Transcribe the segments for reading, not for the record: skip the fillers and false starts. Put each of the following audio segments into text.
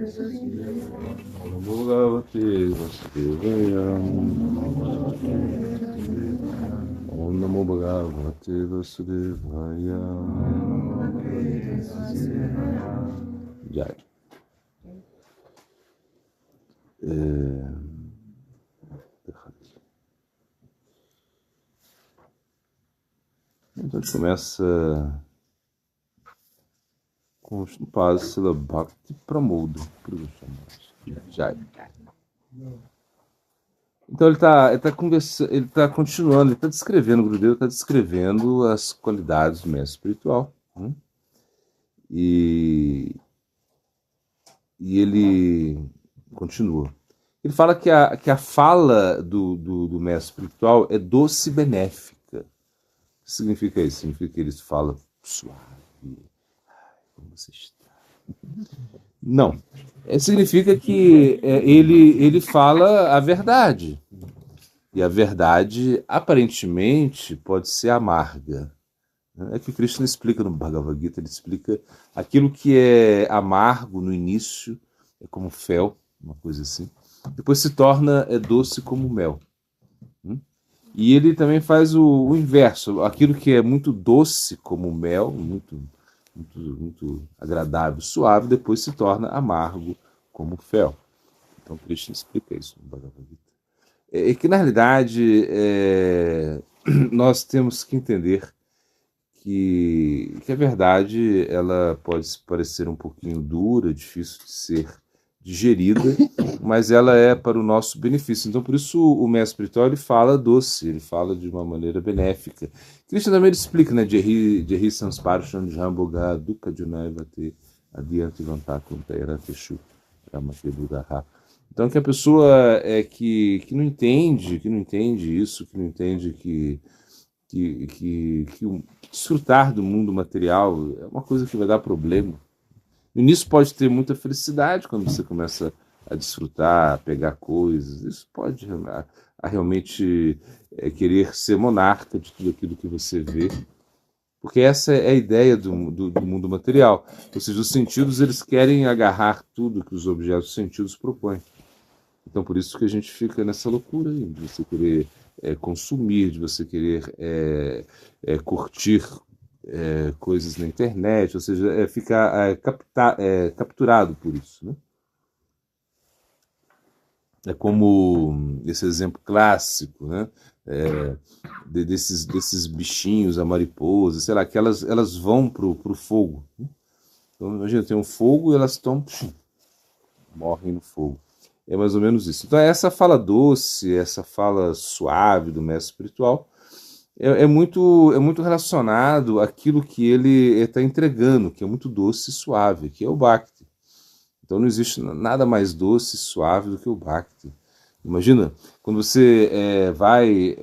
Namo Bhagavate Vasudevaya. Om Namo Bhagavate Vasudevaya. Jai. Então a gente começa com os passos Srila Bhakti Pramodo Jai. Então ele está conversando, ele está continuando, ele está descrevendo, o Gurudev está descrevendo as qualidades do mestre espiritual. E ele continua. Ele fala que a fala do mestre espiritual é doce e benéfica. O que significa isso? Significa que ele fala suave. Como você está? Não. Significa que ele fala a verdade. E a verdade, aparentemente, pode ser amarga. É que o Krishna explica no Bhagavad Gita, ele explica aquilo que é amargo no início, é como fel, uma coisa assim. Depois se torna doce como mel. E ele também faz o inverso, aquilo que é muito doce como mel, muito agradável, suave, depois se torna amargo como fel. Então Krishna explica isso no Bhagavad Gita. É que na realidade nós temos que entender que a verdade ela pode parecer um pouquinho dura, difícil de ser digerida, mas ela é para o nosso benefício. Então, por isso, o mestre espiritual ele fala doce, ele fala de uma maneira benéfica. Krishna também explica, né? Jehi Sansparshan Jamboga Dukkha Junaivate Adianti Vantakuntaira Teshu Ramate Buddha. Então, que a pessoa que não entende isso, que não entende que desfrutar do mundo material é uma coisa que vai dar problema. No início pode ter muita felicidade quando você começa a desfrutar, a pegar coisas. Isso pode realmente querer ser monarca de tudo aquilo que você vê. Porque essa é a ideia do mundo material. Ou seja, os sentidos eles querem agarrar tudo que os objetos dos sentidos propõem. Então por isso que a gente fica nessa loucura aí, de você querer consumir, de você querer curtir coisas na internet, ou seja, ficar capturado por isso, né? É como esse exemplo clássico, né? Desses bichinhos, a mariposa, sei lá, que elas vão pro fogo. Né? Então imagina, tem um fogo e elas estão morrem no fogo. É mais ou menos isso. Então essa fala doce, essa fala suave do mestre espiritual é muito relacionado àquilo que ele está entregando, que é muito doce e suave, que é o Bhakti. Então não existe nada mais doce e suave do que o Bhakti. Imagina, quando você vai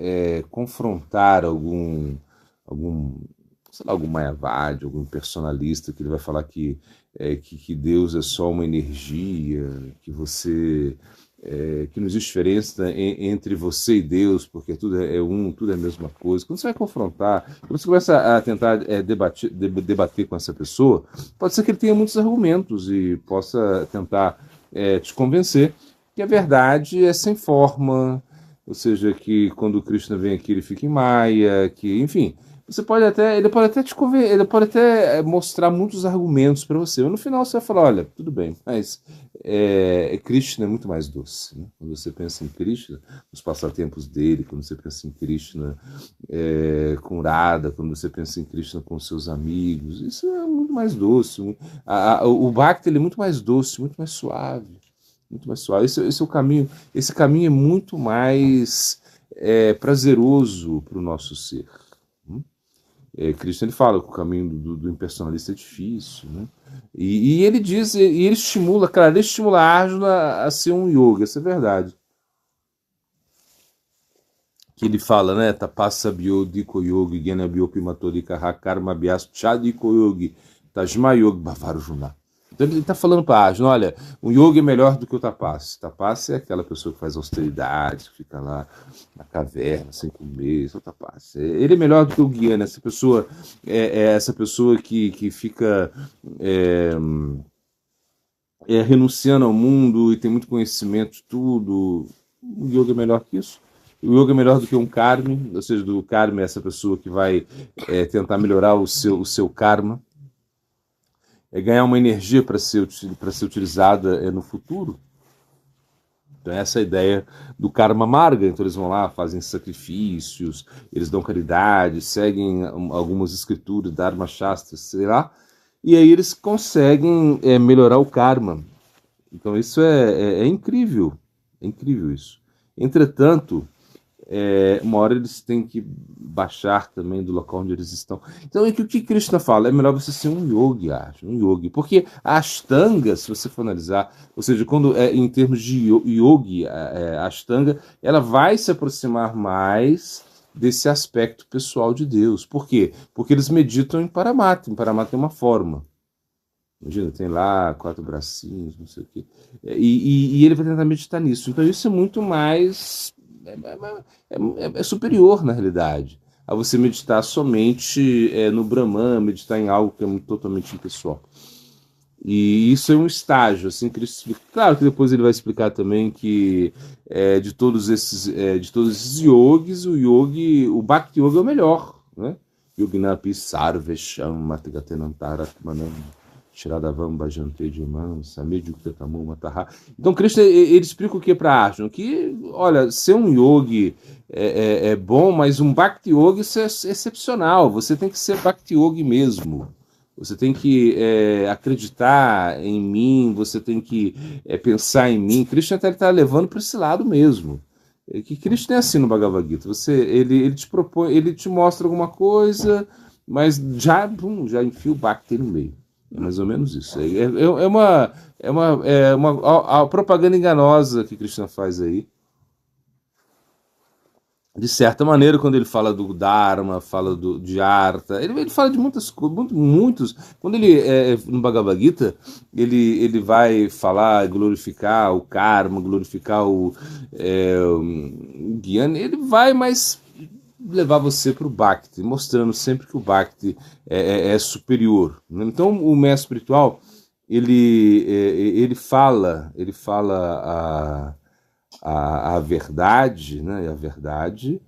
confrontar algum sei lá, algum Mayavadi, algum personalista, que ele vai falar que Deus é só uma energia, que você... que não existe diferença entre você e Deus, porque tudo é um, tudo é a mesma coisa. Quando você vai confrontar, quando você começa a tentar debater com essa pessoa, pode ser que ele tenha muitos argumentos e possa tentar te convencer que a verdade é sem forma, ou seja, que quando o Krishna vem aqui ele fica em Maya, que, enfim, ele pode até te convencer, ele pode até mostrar muitos argumentos para você, mas no final você vai falar, olha, tudo bem, mas Krishna é muito mais doce. Né? Quando você pensa em Krishna, nos passatempos dele, quando você pensa em Krishna com Radha, quando você pensa em Krishna com seus amigos, isso é muito mais doce. O Bhakti ele é muito mais doce, muito mais suave. Muito mais suave. Esse é o caminho. Esse caminho é muito mais prazeroso para o nosso ser. Krishna ele fala que o caminho do impersonalista é difícil, né? E ele diz, e ele estimula, claro, ele estimula a Arjuna a ser um yoga, isso é verdade. Que ele fala, né? Tapassa biodiko yogi, gena biopimatodika hakarma bias chadiko yogi, tajma yogi bavarujuna. Então ele está falando para a Arjuna, olha, o yoga é melhor do que o tapassa. Tapassa é aquela pessoa que faz austeridade, que fica lá na caverna sem comer, isso é o tapassa. Ele é melhor do que o Guiana, essa pessoa essa pessoa que fica renunciando ao mundo e tem muito conhecimento de tudo. O yoga é melhor que isso. O yoga é melhor do que um karma, ou seja, do karma é essa pessoa que vai tentar melhorar o seu karma, ganhar uma energia para ser utilizada no futuro. Então essa é a ideia do karma marga. Então eles vão lá, fazem sacrifícios, eles dão caridade, seguem algumas escrituras, dharma shastras, sei lá, e aí eles conseguem melhorar o karma. Então isso é incrível isso. Entretanto, uma hora eles têm que baixar também do local onde eles estão. Então, o que Krishna fala? É melhor você ser um yogi, acho, um yogi. Porque a Ashtanga, se você for analisar, ou seja, quando em termos de yogi, a Ashtanga, ela vai se aproximar mais desse aspecto pessoal de Deus. Por quê? Porque eles meditam em Paramatma. Em Paramatma é uma forma. Imagina, tem lá 4 bracinhos, não sei o quê. E ele vai tentar meditar nisso. Então isso é muito mais. É superior, na realidade, a você meditar somente no Brahman, meditar em algo que é totalmente impessoal. E isso é um estágio, assim, que ele explica. Claro que depois ele vai explicar também que de todos esses yogis, o Bhakti Yoga é o melhor, né? Yoginapi Sarvesham Matagatenantaratmanam Shiradavam Bhajante Dimam Samedjuktatamum Mataha. Então Krishna ele explica o que para Arjuna? Que, olha, ser um yogi é bom, mas um Bhakti Yogi isso é excepcional. Você tem que ser Bhakti Yogi mesmo. Você tem que acreditar em mim, você tem que pensar em mim. Krishna está levando para esse lado mesmo. Que Krishna é assim no Bhagavad Gita. Ele te propõe, ele te mostra alguma coisa, mas já enfia o Bhakti no meio. É mais ou menos isso. A propaganda enganosa que Krishna faz aí. De certa maneira, quando ele fala do Dharma, fala de Artha, ele fala de muitas coisas, muitos. Quando ele, no Bhagavad Gita, ele vai falar, glorificar o Karma, glorificar o Gyana, ele vai mais levar você para o Bhakti, mostrando sempre que o Bhakti é superior. Então, o mestre espiritual, ele fala a verdade, né? A verdade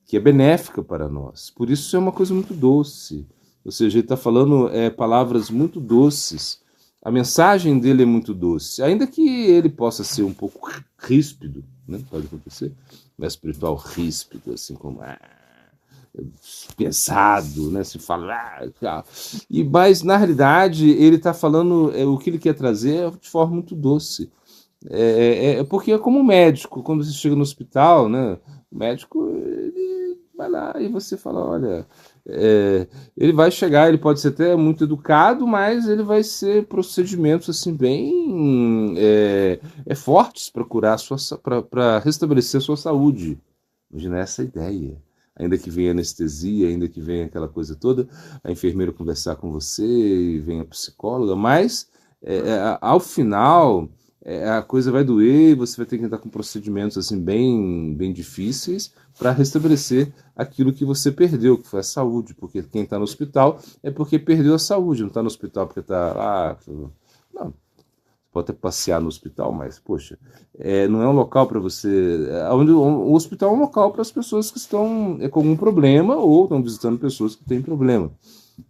que é benéfica para nós. Por isso é uma coisa muito doce. Ou seja, ele está falando palavras muito doces. A mensagem dele é muito doce. Ainda que ele possa ser um pouco ríspido, né? Pode acontecer. Mas espiritual ríspido, assim como pesado, né? Se fala. Mas na realidade ele está falando o que ele quer trazer de forma muito doce. Porque é como um médico, quando você chega no hospital, né? O médico ele vai lá e você fala, olha, ele vai chegar, ele pode ser até muito educado, mas ele vai ser procedimentos assim bem fortes para curar para restabelecer a sua saúde. Imagina essa ideia. Ainda que venha anestesia, ainda que venha aquela coisa toda, a enfermeira conversar com você, e venha a psicóloga, mas ao final a coisa vai doer, você vai ter que entrar com procedimentos assim bem, bem difíceis para restabelecer aquilo que você perdeu, que foi a saúde, porque quem está no hospital é porque perdeu a saúde, não está no hospital porque está lá. Não, pode até passear no hospital, mas, poxa, não é um local para você. O hospital é um local para as pessoas que estão com algum problema ou estão visitando pessoas que têm problema.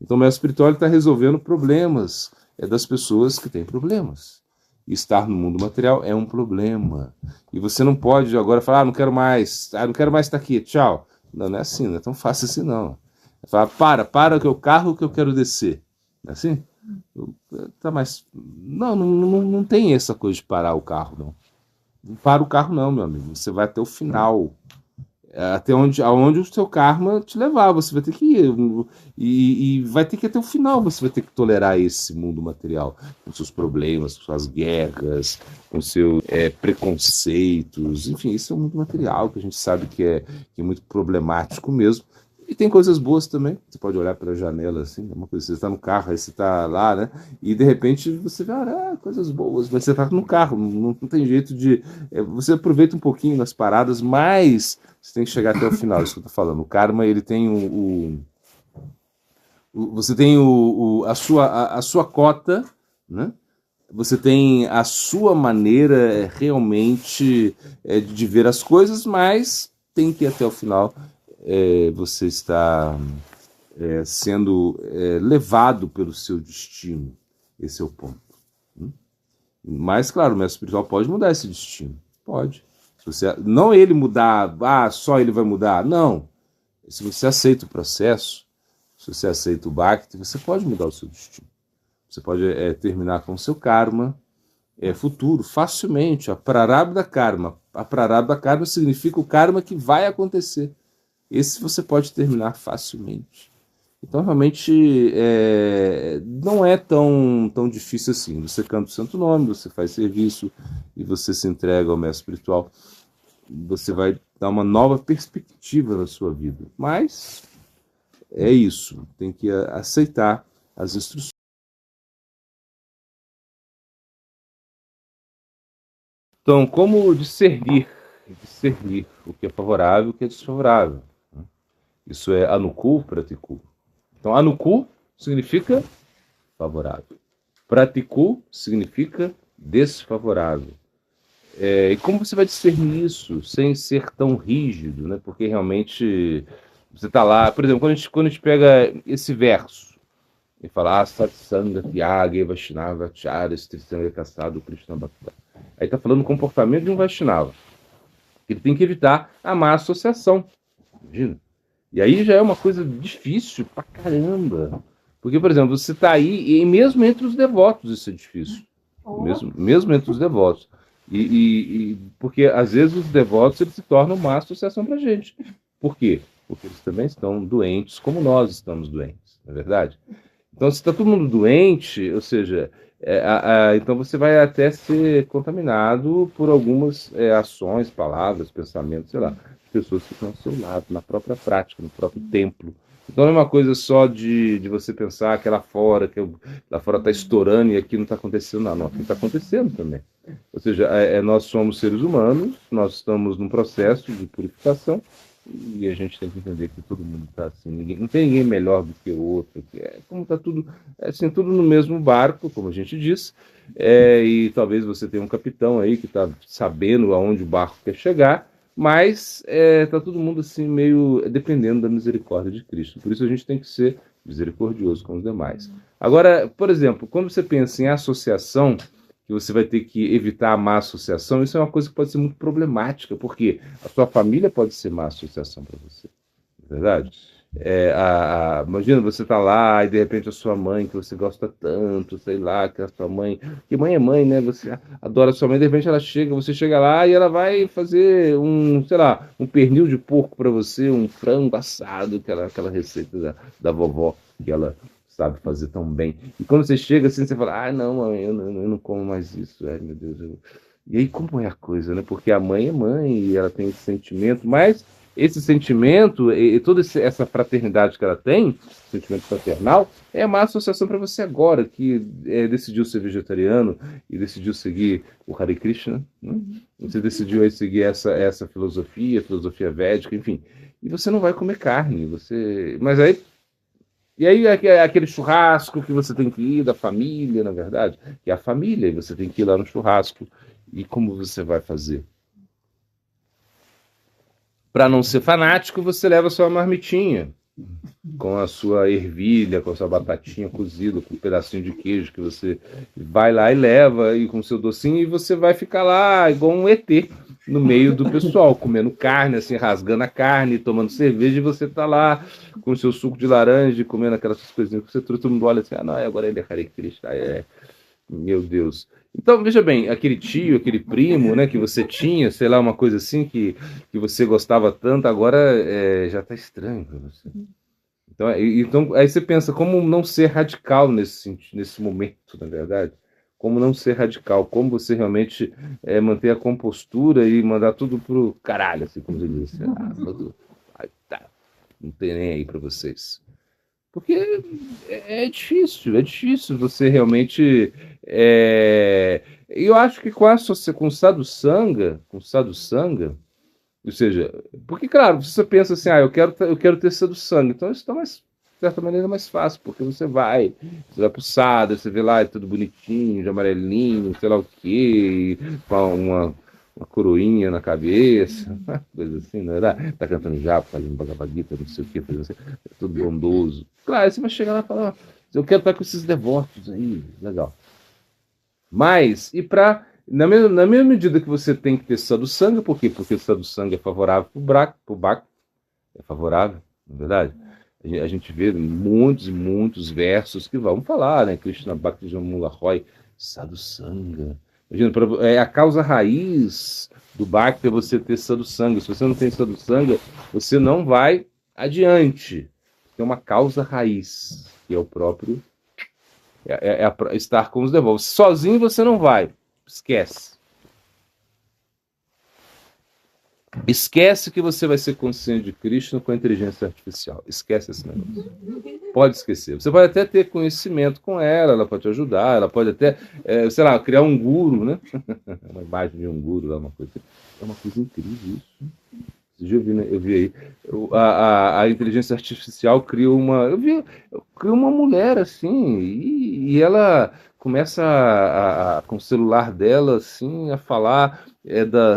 Então, o mestre espiritual está resolvendo problemas das pessoas que têm problemas. Estar no mundo material é um problema. E você não pode agora falar, não quero mais estar aqui, tchau. Não, não é assim, não é tão fácil assim, não. Fala, para que é o carro que eu quero descer. Não é assim? Tá, mas não tem essa coisa de parar o carro, não. Não para o carro, não, meu amigo. Você vai até o final. Até aonde o seu karma te levar, você vai ter que ir. E vai ter que ir até o final, você vai ter que tolerar esse mundo material, com seus problemas, com suas guerras, com seus preconceitos, enfim, isso é um mundo material que a gente sabe que é muito problemático mesmo. E tem coisas boas também. Você pode olhar pela janela assim, uma coisa, você está no carro, aí você está lá, né? E de repente você vê, coisas boas, mas você está no carro, não tem jeito de. Você aproveita um pouquinho nas paradas, mas você tem que chegar até o final, isso que eu tô falando. O karma, ele tem você tem a sua cota, né? você tem a sua maneira realmente de ver as coisas, mas tem que até o final você está sendo levado pelo seu destino. Esse é o ponto. Mas, claro, o mestre espiritual pode mudar esse destino. Pode. Se você, não ele mudar, só ele vai mudar. Não. Se você aceita o processo, se você aceita o Bhakti, você pode mudar o seu destino. Você pode terminar com o seu karma futuro, facilmente. A prarabdha karma. A prarabdha karma significa o karma que vai acontecer. Esse você pode terminar facilmente. Então, realmente, não é tão difícil assim. Você canta o santo nome, você faz serviço e você se entrega ao mestre espiritual. Você vai dar uma nova perspectiva na sua vida. Mas é isso. Tem que aceitar as instruções. Então, como discernir o que é favorável e o que é desfavorável? Isso é Anukul, Pratikul. Então, Anukul significa favorável. Pratikul significa desfavorável. E como você vai discernir isso sem ser tão rígido, né? Porque realmente você está lá, por exemplo, quando a gente pega esse verso e fala Satsanga, Tyaga, Vaishnava, Acharya, Strisanga, Cassado, Krishna Bhakta. Aí está falando do comportamento de um Vaishnava. Ele tem que evitar a má associação. Imagina. E aí já é uma coisa difícil pra caramba. Porque, por exemplo, você está aí, e mesmo entre os devotos isso é difícil. Mesmo entre os devotos. Porque, às vezes, os devotos eles se tornam má associação pra gente. Por quê? Porque eles também estão doentes, como nós estamos doentes, não é verdade? Então, se está todo mundo doente, ou seja, então você vai até ser contaminado por algumas ações, palavras, pensamentos, sei lá, pessoas que estão ao seu lado, na própria prática, no próprio templo. Então não é uma coisa só de você pensar que lá fora está estourando e aqui não está acontecendo nada. Não, aqui está acontecendo também. Ou seja, nós somos seres humanos, nós estamos num processo de purificação e a gente tem que entender que todo mundo está assim, não tem ninguém melhor do que o outro, como está tudo, assim, tudo no mesmo barco, como a gente diz, e talvez você tenha um capitão aí que está sabendo aonde o barco quer chegar, mas está todo mundo assim meio dependendo da misericórdia de Cristo. Por isso a gente tem que ser misericordioso com os demais. Agora, por exemplo, quando você pensa em associação, que você vai ter que evitar a má associação, isso é uma coisa que pode ser muito problemática, porque a sua família pode ser má associação para você, não é verdade? Imagina, você tá lá e de repente a sua mãe, que você gosta tanto, sei lá, que a sua mãe, que mãe é mãe, né? Você adora a sua mãe, de repente você chega lá e ela vai fazer sei lá, um pernil de porco para você, um frango assado, aquela receita da vovó que ela sabe fazer tão bem. E quando você chega assim, você fala, não, mãe, eu não como mais isso, meu Deus. E aí como é a coisa, né? Porque a mãe é mãe e ela tem esse sentimento, mas esse sentimento e toda essa fraternidade que ela tem, sentimento fraternal, é uma associação para você agora, que decidiu ser vegetariano e decidiu seguir o Hare Krishna, né? Você decidiu aí seguir essa filosofia védica, enfim. E você não vai comer carne, mas aí e aí é aquele churrasco que você tem que ir da família, na verdade, que é a família, e você tem que ir lá no churrasco. E como você vai fazer? Para não ser fanático, você leva sua marmitinha, com a sua ervilha, com a sua batatinha cozida, com um pedacinho de queijo que você vai lá e leva, e com o seu docinho, e você vai ficar lá igual um ET, no meio do pessoal, comendo carne, assim, rasgando a carne, tomando cerveja, e você tá lá com o seu suco de laranja, comendo aquelas coisinhas que você trouxe, todo mundo olha assim, não, agora ele é Hare Krishna, meu Deus. Então, veja bem, aquele tio, aquele primo, né, que você tinha, sei lá, uma coisa assim que você gostava tanto, agora já tá estranho para você. Então, aí você pensa, como não ser radical nesse momento, na verdade? Como não ser radical? Como você realmente manter a compostura e mandar tudo pro caralho, assim, como você disse. Tá, não tem nem aí para vocês. Porque é difícil você realmente. Eu acho que com o sadhusanga, ou seja, porque, claro, você pensa assim, eu quero ter sadhusanga, então isso está mais, certa maneira, é mais fácil, porque você vai pro Sada, você vê lá, é tudo bonitinho, de amarelinho, sei lá o quê, com uma coroinha na cabeça, coisa assim, não é? Tá cantando japa, fazendo Bhagavad Gita, não sei o quê, fazendo assim, é tudo bondoso. Claro, aí você vai chegar lá e falar, ó, eu quero estar com esses devotos aí, legal. Mas, na mesma medida que você tem que ter sadhusanga, por quê? Porque o sadhusanga é favorável para o bhakti, é favorável, não é verdade? A gente vê muitos e muitos versos que vão falar, né? Krishna Bhakti Jamula Roy, sadhusanga. Imagina, é a causa raiz do bhakti é você ter sadhusanga. Se você não tem sadhusanga, você não vai adiante. Tem uma causa raiz, que é o próprio estar com os devotos. Sozinho você não vai. Esquece. Esquece que você vai ser consciente de Krishna com a inteligência artificial. Esquece esse negócio. Pode esquecer. Você pode até ter conhecimento com ela pode te ajudar, ela pode até, sei lá, criar um guru, né? Uma imagem de um guru, uma coisa. É uma coisa incrível isso. Esse dia eu vi aí. A inteligência artificial cria uma. Cria uma mulher assim, e ela começa com o celular dela assim, a falar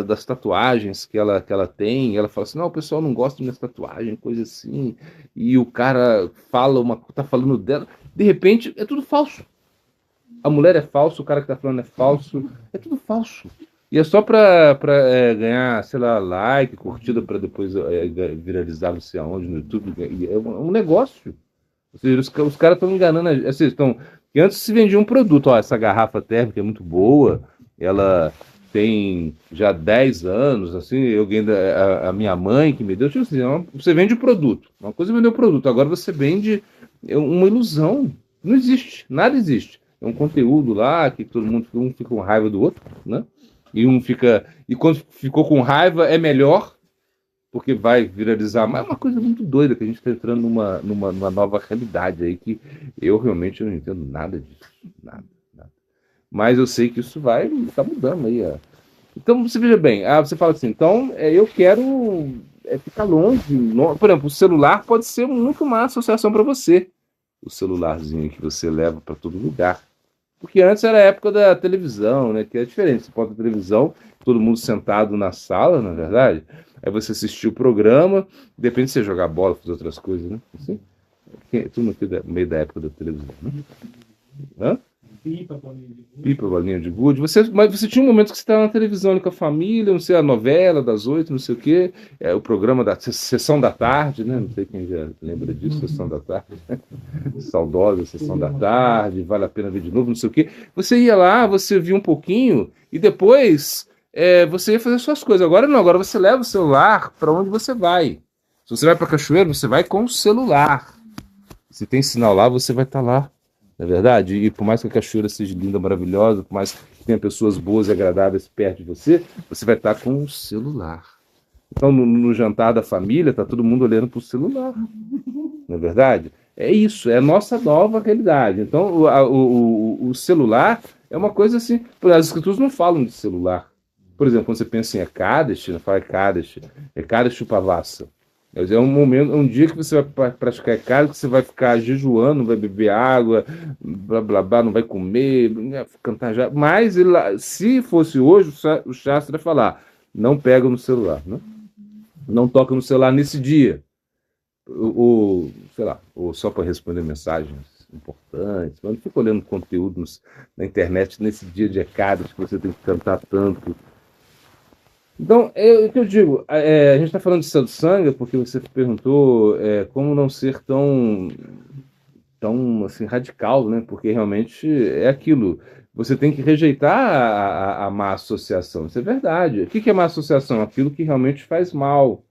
das tatuagens que ela tem. Ela fala assim: não, o pessoal não gosta de minhas tatuagens, coisa assim. E o cara tá falando dela. De repente, é tudo falso. A mulher é falsa, o cara que tá falando é falso. É tudo falso. E é só pra ganhar, sei lá, like, curtida, pra depois viralizar não sei aonde, no YouTube. É um negócio. Ou seja, os caras estão enganando. Assim, que antes se vendia um produto. Ó, essa garrafa térmica é muito boa, ela tem já 10 anos, assim, a minha mãe que me deu, tipo assim, você vende o produto. Uma coisa é vender o produto, agora você vende uma ilusão. Não existe, nada existe. É um conteúdo lá que todo mundo um fica com raiva do outro, né? E quando ficou com raiva é melhor, porque vai viralizar. Mas é uma coisa muito doida que a gente está entrando numa nova realidade aí que eu realmente não entendo nada disso. Nada, nada. Mas eu sei que isso vai estar mudando aí. Então, você veja bem, você fala assim, então eu quero ficar longe. Por exemplo, o celular pode ser muito uma associação para você. O celularzinho que você leva para todo lugar. Porque antes era a época da televisão, né? Que é diferente. Você bota a televisão, todo mundo sentado na sala, na verdade. Aí você assistiu o programa, depende de você jogar bola, fazer outras coisas, né? Assim, tudo aqui no meio da época da televisão, né? Hã? Pipa, bolinha de gude. Mas você tinha um momento que você estava na televisão ali com a família, não sei, a novela das 8, não sei o quê, o programa da Sessão da Tarde, né? Não sei quem já lembra disso, Sessão da Tarde. Saudosa Sessão da Tarde, vale a pena ver de novo, não sei o quê. Você ia lá, você via um pouquinho e depois você ia fazer suas coisas. Agora não, agora você leva o celular para onde você vai. Se você vai para Cachoeiro, você vai com o celular. Se tem sinal lá, você vai estar lá. Não é verdade? E por mais que a cachoeira seja linda, maravilhosa, por mais que tenha pessoas boas e agradáveis perto de você, você vai estar com o celular. Então, no jantar da família, está todo mundo olhando para o celular. Não é verdade? É isso, é a nossa nova realidade. Então, o celular é uma coisa assim. As escrituras não falam de celular. Por exemplo, quando você pensa em Ekadashi, não fala Ekadashi, Ekadashi Upavassa. É um momento, um dia que você vai praticar Ekadashi, que você vai ficar jejuando, não vai beber água, blá blá blá, não vai comer, cantar já. Mas se fosse hoje, o Shastra vai falar: não pega no celular, né? Não toca no celular nesse dia. Sei lá, ou só para responder mensagens importantes, mas não fica olhando conteúdo na internet nesse dia de Ekadashi que você tem que cantar tanto. Então, o que eu digo, a gente está falando de sadhusanga porque você perguntou como não ser tão assim, radical, né? Porque realmente é aquilo. Você tem que rejeitar a má associação. Isso é verdade. O que é má associação? Aquilo que realmente faz mal,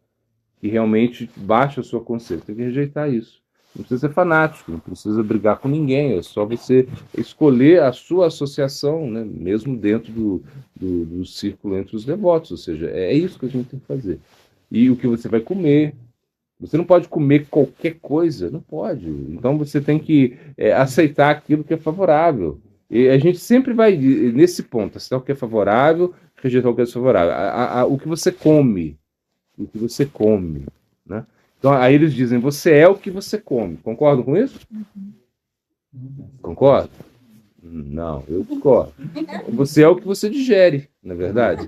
que realmente baixa a sua consciência. Tem que rejeitar isso. Não precisa ser fanático, não precisa brigar com ninguém, é só você escolher a sua associação, né? Mesmo dentro do círculo entre os devotos, ou seja, é isso que a gente tem que fazer. E o que você vai comer. Você não pode comer qualquer coisa, não pode. Então você tem que aceitar aquilo que é favorável. E a gente sempre vai nesse ponto, aceitar o que é favorável, rejeitar o que é desfavorável. O que você come, né? Então, aí eles dizem, você é o que você come. Concordam com isso? Concorda? Não, eu discordo. Você é o que você digere, na é verdade.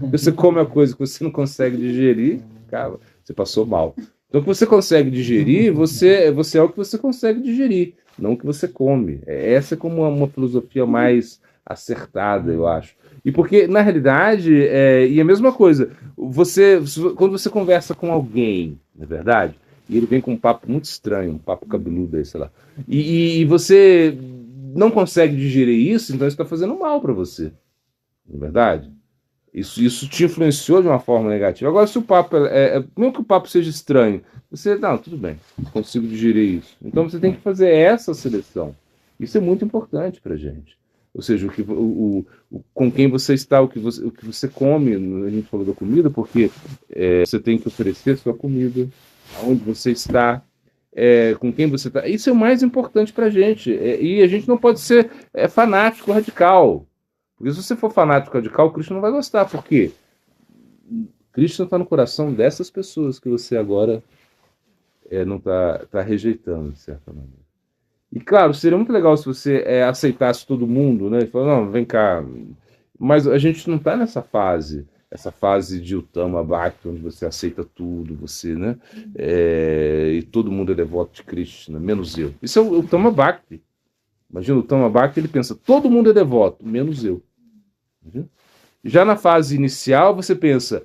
Você come a coisa que você não consegue digerir, cara, você passou mal. Então, o que você consegue digerir, você é o que você consegue digerir, não o que você come. Essa é como uma filosofia mais acertada, eu acho. E porque, na realidade, e a mesma coisa, quando você conversa com alguém, na é verdade, e ele vem com um papo muito estranho, um papo cabeludo aí, sei lá, e você não consegue digerir isso, então isso está fazendo mal para você, não é verdade? Isso te influenciou de uma forma negativa. Agora, se o papo mesmo que o papo seja estranho, você, não, tudo bem, consigo digerir isso. Então você tem que fazer essa seleção. Isso é muito importante para gente. Ou seja, com quem você está, o que você come, a gente falou da comida, porque você tem que oferecer a sua comida, aonde você está, com quem você está. Isso é o mais importante para a gente. E a gente não pode ser fanático, radical. Porque se você for fanático radical, o Cristo não vai gostar. Por quê? Cristo está no coração dessas pessoas que você agora não está rejeitando, de certa maneira. E claro, seria muito legal se você aceitasse todo mundo, né? E falar, não, vem cá. Mas a gente não está nessa fase, essa fase de Uttama Bhakti, onde você aceita tudo, você, né? E todo mundo é devoto de Krishna, menos eu. Isso é o Uttama Bhakti. Imagina, o Uttama Bhakti, ele pensa, todo mundo é devoto, menos eu. Já na fase inicial, você pensa,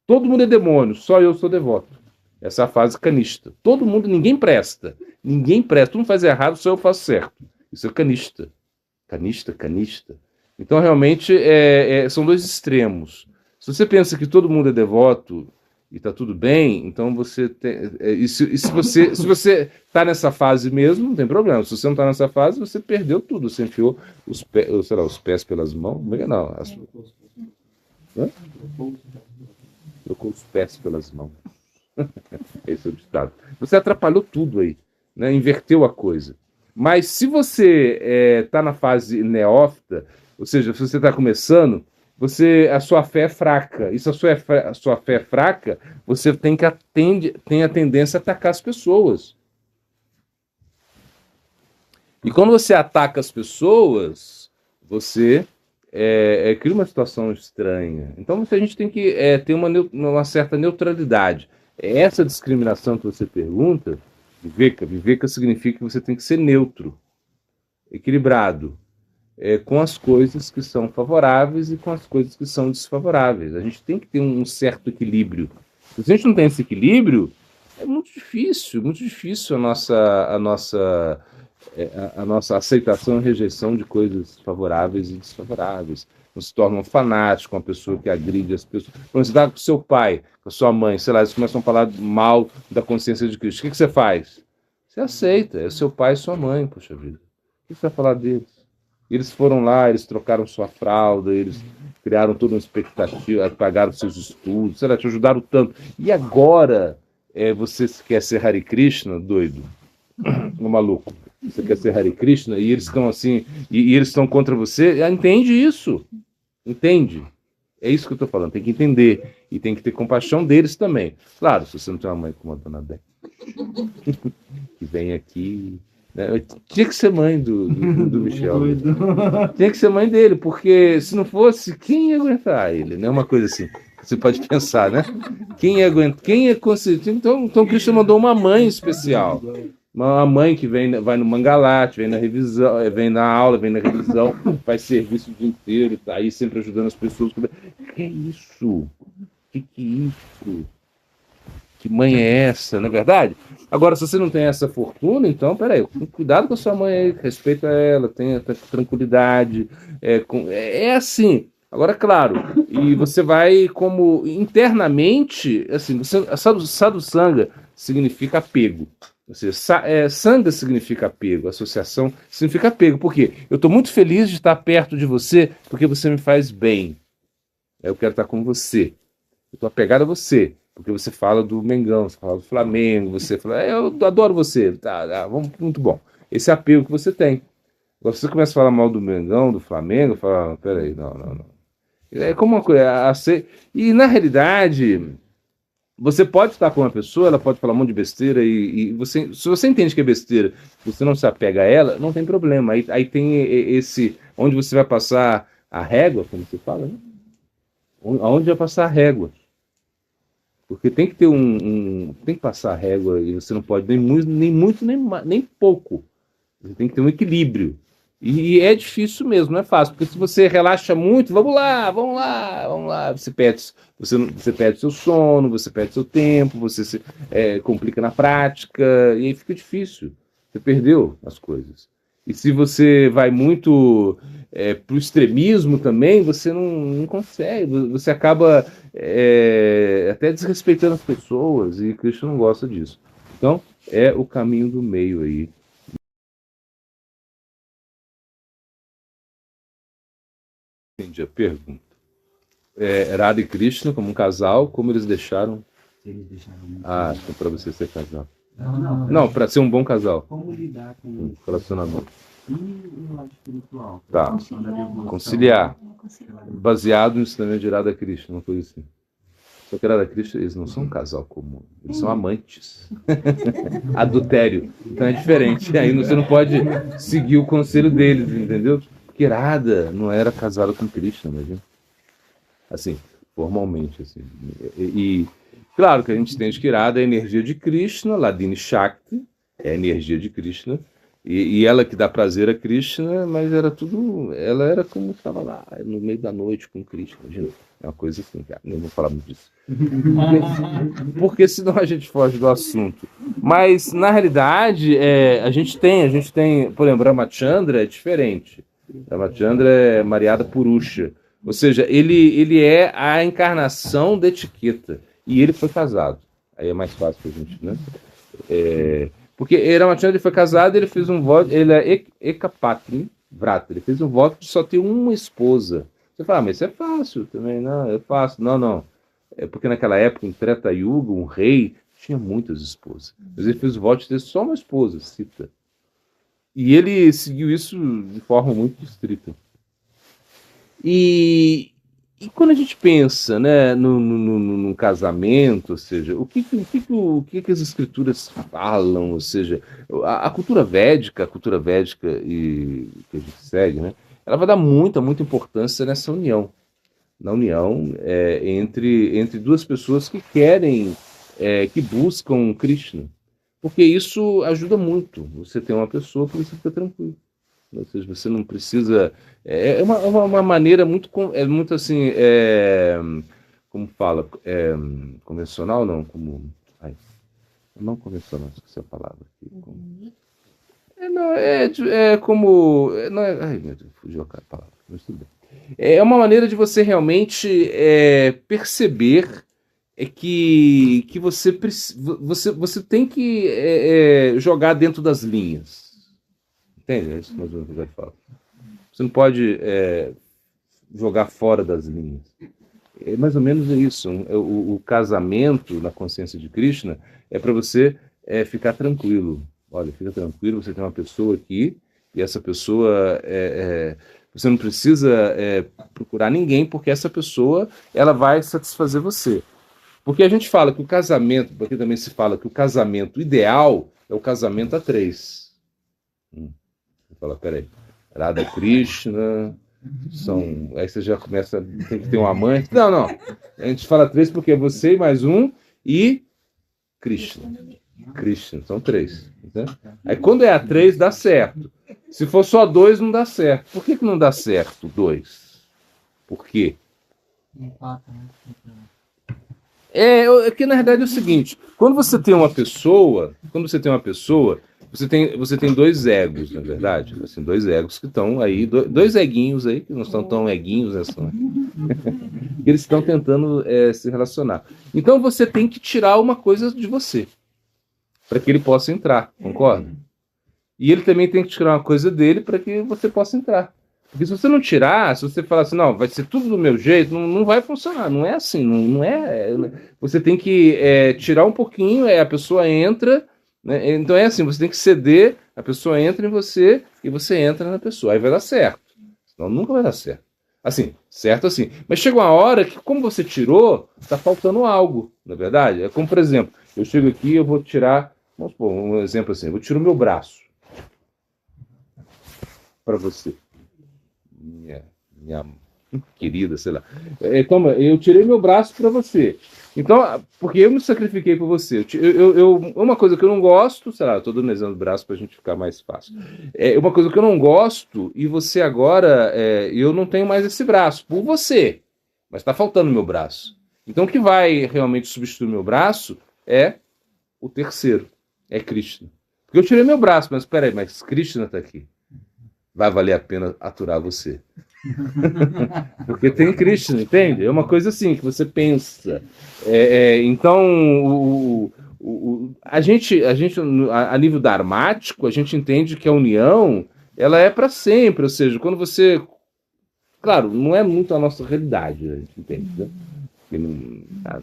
todo mundo é demônio, só eu sou devoto. Essa é a fase canista. Todo mundo, ninguém presta. Ninguém presta. Todo mundo faz errado, só eu faço certo. Isso é canista. Canista. Então, realmente, são dois extremos. Se você pensa que todo mundo é devoto e está tudo bem, então você tem. Se você está nessa fase mesmo, não tem problema. Se você não está nessa fase, você perdeu tudo. Você enfiou os pés pelas mãos. Não, colocou os pés pelas mãos. Esse é o ditado. Você atrapalhou tudo aí, né? Inverteu a coisa. Mas se você está na fase neófita, ou seja, se você está começando, a sua fé é fraca. E se a sua fé é fraca, você tem a tendência a atacar as pessoas. E quando você ataca as pessoas, você cria uma situação estranha. Então a gente tem que ter uma certa neutralidade. Essa discriminação que você pergunta, viveka significa que você tem que ser neutro, equilibrado, com as coisas que são favoráveis e com as coisas que são desfavoráveis. A gente tem que ter um certo equilíbrio. Se a gente não tem esse equilíbrio, é muito difícil a nossa aceitação e rejeição de coisas favoráveis e desfavoráveis. Não se torna um fanático, uma pessoa que agride as pessoas. Quando você está com seu pai, com a sua mãe, sei lá, eles começam a falar mal da consciência de Cristo. O que você faz? Você aceita, é seu pai e sua mãe, poxa vida. O que você vai falar deles? Eles foram lá, eles trocaram sua fralda, eles criaram toda uma expectativa, pagaram seus estudos, sei lá, te ajudaram tanto. E agora você quer ser Hare Krishna, doido? Um maluco. Você quer ser Hare Krishna e eles estão assim, e eles estão contra você, entende isso. Entende? É isso que eu estou falando, tem que entender. E tem que ter compaixão deles também. Claro, se você não tem uma mãe como a Dona Bé, que vem aqui. Né? Tinha que ser mãe do Michel. Tinha que ser mãe dele, porque se não fosse, quem ia aguentar ele? Né? Uma coisa assim. Você pode pensar, né? Quem ia aguentar? Quem ia conseguir? Então Cristo mandou uma mãe especial. Uma mãe que vai no Mangalate, vem na revisão, vem na aula, vem na revisão, faz serviço o dia inteiro, tá aí sempre ajudando as pessoas. Que é isso? Que é isso? Que mãe é essa, não é verdade? Agora, se você não tem essa fortuna, então, peraí, cuidado com a sua mãe aí, respeita ela, tenha tranquilidade. É assim. Agora, claro, e você vai como internamente, assim, sadhusanga significa apego. Ou seja, sanga significa apego, associação significa apego. Por quê? Eu estou muito feliz de estar perto de você porque você me faz bem. Eu quero estar com você. Eu estou apegado a você, porque você fala do Mengão, você fala do Flamengo, você fala, eu adoro você, tá, muito bom. Esse apego que você tem. Agora, se você começa a falar mal do Mengão, do Flamengo, fala, peraí, não. É como uma coisa. E na realidade, você pode estar com uma pessoa, ela pode falar um monte de besteira você, se você entende que é besteira, você não se apega a ela, não tem problema. Aí tem esse, onde você vai passar a régua, como você fala, né? Onde vai passar a régua. Porque tem que ter tem que passar a régua e você não pode nem pouco. Você tem que ter um equilíbrio. E é difícil mesmo, não é fácil, porque se você relaxa muito, vamos lá, você perde seu sono, você perde seu tempo, você se complica na prática, e aí fica difícil. Você perdeu as coisas. E se você vai muito para o extremismo também, você não consegue, você acaba até desrespeitando as pessoas, e Cristo não gosta disso. Então, é o caminho do meio aí. Entendi a pergunta. Radha e Krishna, como um casal, como eles deixaram? Eles deixaram Então para você ser casal. Não, para ser um bom casal. como lidar com Um relacionamento. e o lado espiritual. Tá. Conciliar. Baseado no ensinamento de Radha Krishna, uma coisa assim. Só que Radha Krishna, eles não são um casal comum. Eles são amantes. Adultério. Então é diferente. Aí você não pode seguir o conselho deles, entendeu? Porque Radha não era casada com Krishna, imagina. Assim, formalmente, assim. E claro que a gente entende que Radha é a energia de Krishna, Ladini Shakti é a energia de Krishna, e ela que dá prazer a Krishna, mas era tudo, ela era como estava lá, no meio da noite com Krishna, imagina. É uma coisa assim, cara, não vou falar muito disso. Porque senão a gente foge do assunto. Mas, na realidade, a gente tem, por exemplo, Ramachandra é diferente. Ramachandra é Maryada Purusha. Ou seja, ele é a encarnação da etiqueta. E ele foi casado. Aí é mais fácil pra gente, né? Porque Ramachandra foi casado, ele fez um voto, ele é Ekapatni Vrata, ele fez um voto de só ter uma esposa. Você fala, mas isso é fácil também, não, é fácil. Não. É porque naquela época, em Treta Yuga, um rei tinha muitas esposas. Mas ele fez o voto de ter só uma esposa, Sita. E ele seguiu isso de forma muito estrita. E quando a gente pensa, né, no casamento, ou seja, o que as escrituras falam, ou seja, a cultura védica e que a gente segue, né, ela vai dar muita importância nessa união, na união entre duas pessoas que querem, que buscam Krishna, porque isso ajuda muito. Você tem uma pessoa que você fica tranquilo. Ou seja, você não precisa. É uma maneira muito assim. Como fala? Convencional, não? Não convencional, esqueci a palavra aqui. Como. Não ai, meu Deus, fugiu a palavra. Mas tudo bem. É uma maneira de você realmente perceber que você tem que jogar dentro das linhas. Entende? É isso mais ou menos que eu falo. Você não pode jogar fora das linhas. É mais ou menos isso. O casamento na consciência de Krishna é para você ficar tranquilo. Olha, fica tranquilo, você tem uma pessoa aqui e essa pessoa você não precisa procurar ninguém, porque essa pessoa ela vai satisfazer você. Porque a gente fala que o casamento, porque também se fala que o casamento ideal é o casamento a três. Você fala, peraí, Radha Krishna, aí você já começa, tem que ter um amante. Não. A gente fala três porque é você mais um e Krishna. Krishna, são três. Né? Aí quando é a três, dá certo. Se for só dois, não dá certo. Por que não dá certo dois? Por quê? Que na verdade é o seguinte, quando você tem uma pessoa, você tem dois egos, na verdade, assim, dois egos que estão aí, dois eguinhos aí, que não estão tão eguinhos, né, que eles estão tentando se relacionar. Então você tem que tirar uma coisa de você, para que ele possa entrar, concorda? E ele também tem que tirar uma coisa dele para que você possa entrar. Porque se você não tirar, se você falar assim, não, vai ser tudo do meu jeito, não vai funcionar. Não é assim, não é. Você tem que tirar um pouquinho, a pessoa entra, né? Então é assim, você tem que ceder, a pessoa entra em você e você entra na pessoa. Aí vai dar certo. Senão nunca vai dar certo. Assim, certo assim. Mas chega uma hora que, como você tirou, está faltando algo, na verdade. É como, por exemplo, eu chego aqui, eu vou tirar, vamos supor, um exemplo assim, eu tiro o meu braço para você. Minha querida, sei lá. Toma, eu tirei meu braço para você. Então, porque eu me sacrifiquei por você. Uma coisa que eu não gosto, sei lá, eu tô dando exemplo do braço pra gente ficar mais fácil. É uma coisa que eu não gosto e você agora, eu não tenho mais esse braço, por você. Mas tá faltando meu braço. Então, o que vai realmente substituir meu braço é o terceiro, é Krishna. Porque eu tirei meu braço, mas peraí, mas Krishna tá aqui. Vai valer a pena aturar você. Porque tem Krishna, entende? É uma coisa assim que você pensa. Então, a gente, a nível dharmático, a gente entende que a união ela é para sempre. Ou seja, quando você. Claro, não é muito a nossa realidade, a gente entende. Né? A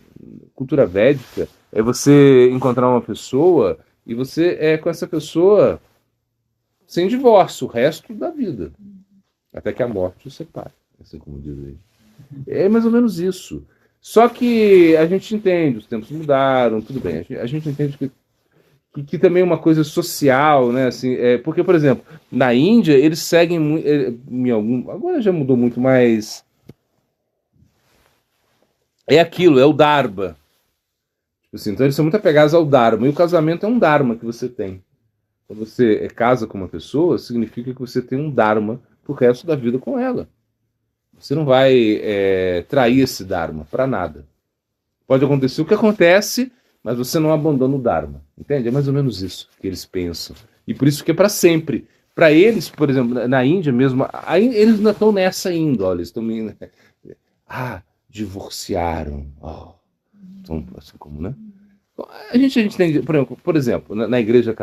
cultura védica é você encontrar uma pessoa e você é com essa pessoa sem divórcio o resto da vida. Até que a morte os separe, assim como diz aí. É mais ou menos isso. Só que a gente entende, os tempos mudaram, tudo bem. A gente entende que também é uma coisa social, né? Assim, porque, por exemplo, na Índia, eles seguem agora já mudou muito, mas é aquilo, é o Dharma. Tipo assim, então eles são muito apegados ao Dharma. E o casamento é um Dharma que você tem. Quando você casa com uma pessoa, significa que você tem um Dharma pro resto da vida com ela. Você não vai trair esse Dharma para nada. Pode acontecer o que acontece, mas você não abandona o Dharma. Entende? É mais ou menos isso que eles pensam. E por isso que é para sempre. Para eles, por exemplo, na Índia mesmo, eles ainda estão nessa ainda. Olha, eles estão indo. Divorciaram. Então, assim como, né? A gente tem, por exemplo, na igreja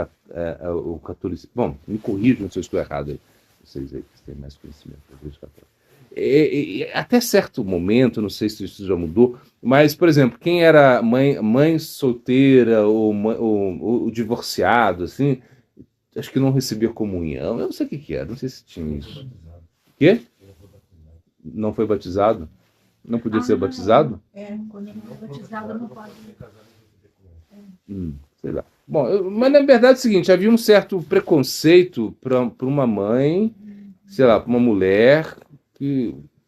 o catolicismo. Bom, me corrijam se eu estou errado aí. Vocês aí que têm mais conhecimento da igreja católica. Até certo momento, não sei se isso já mudou, mas, por exemplo, quem era mãe solteira ou divorciado, assim, acho que não recebia comunhão. Eu não sei o que era, não sei se tinha isso. O quê? Não foi batizado? Não podia ser batizado? Quando não é batizado não pode. Sei lá. Bom, mas na verdade é o seguinte, havia um certo preconceito para uma mãe, sei lá, para uma mulher,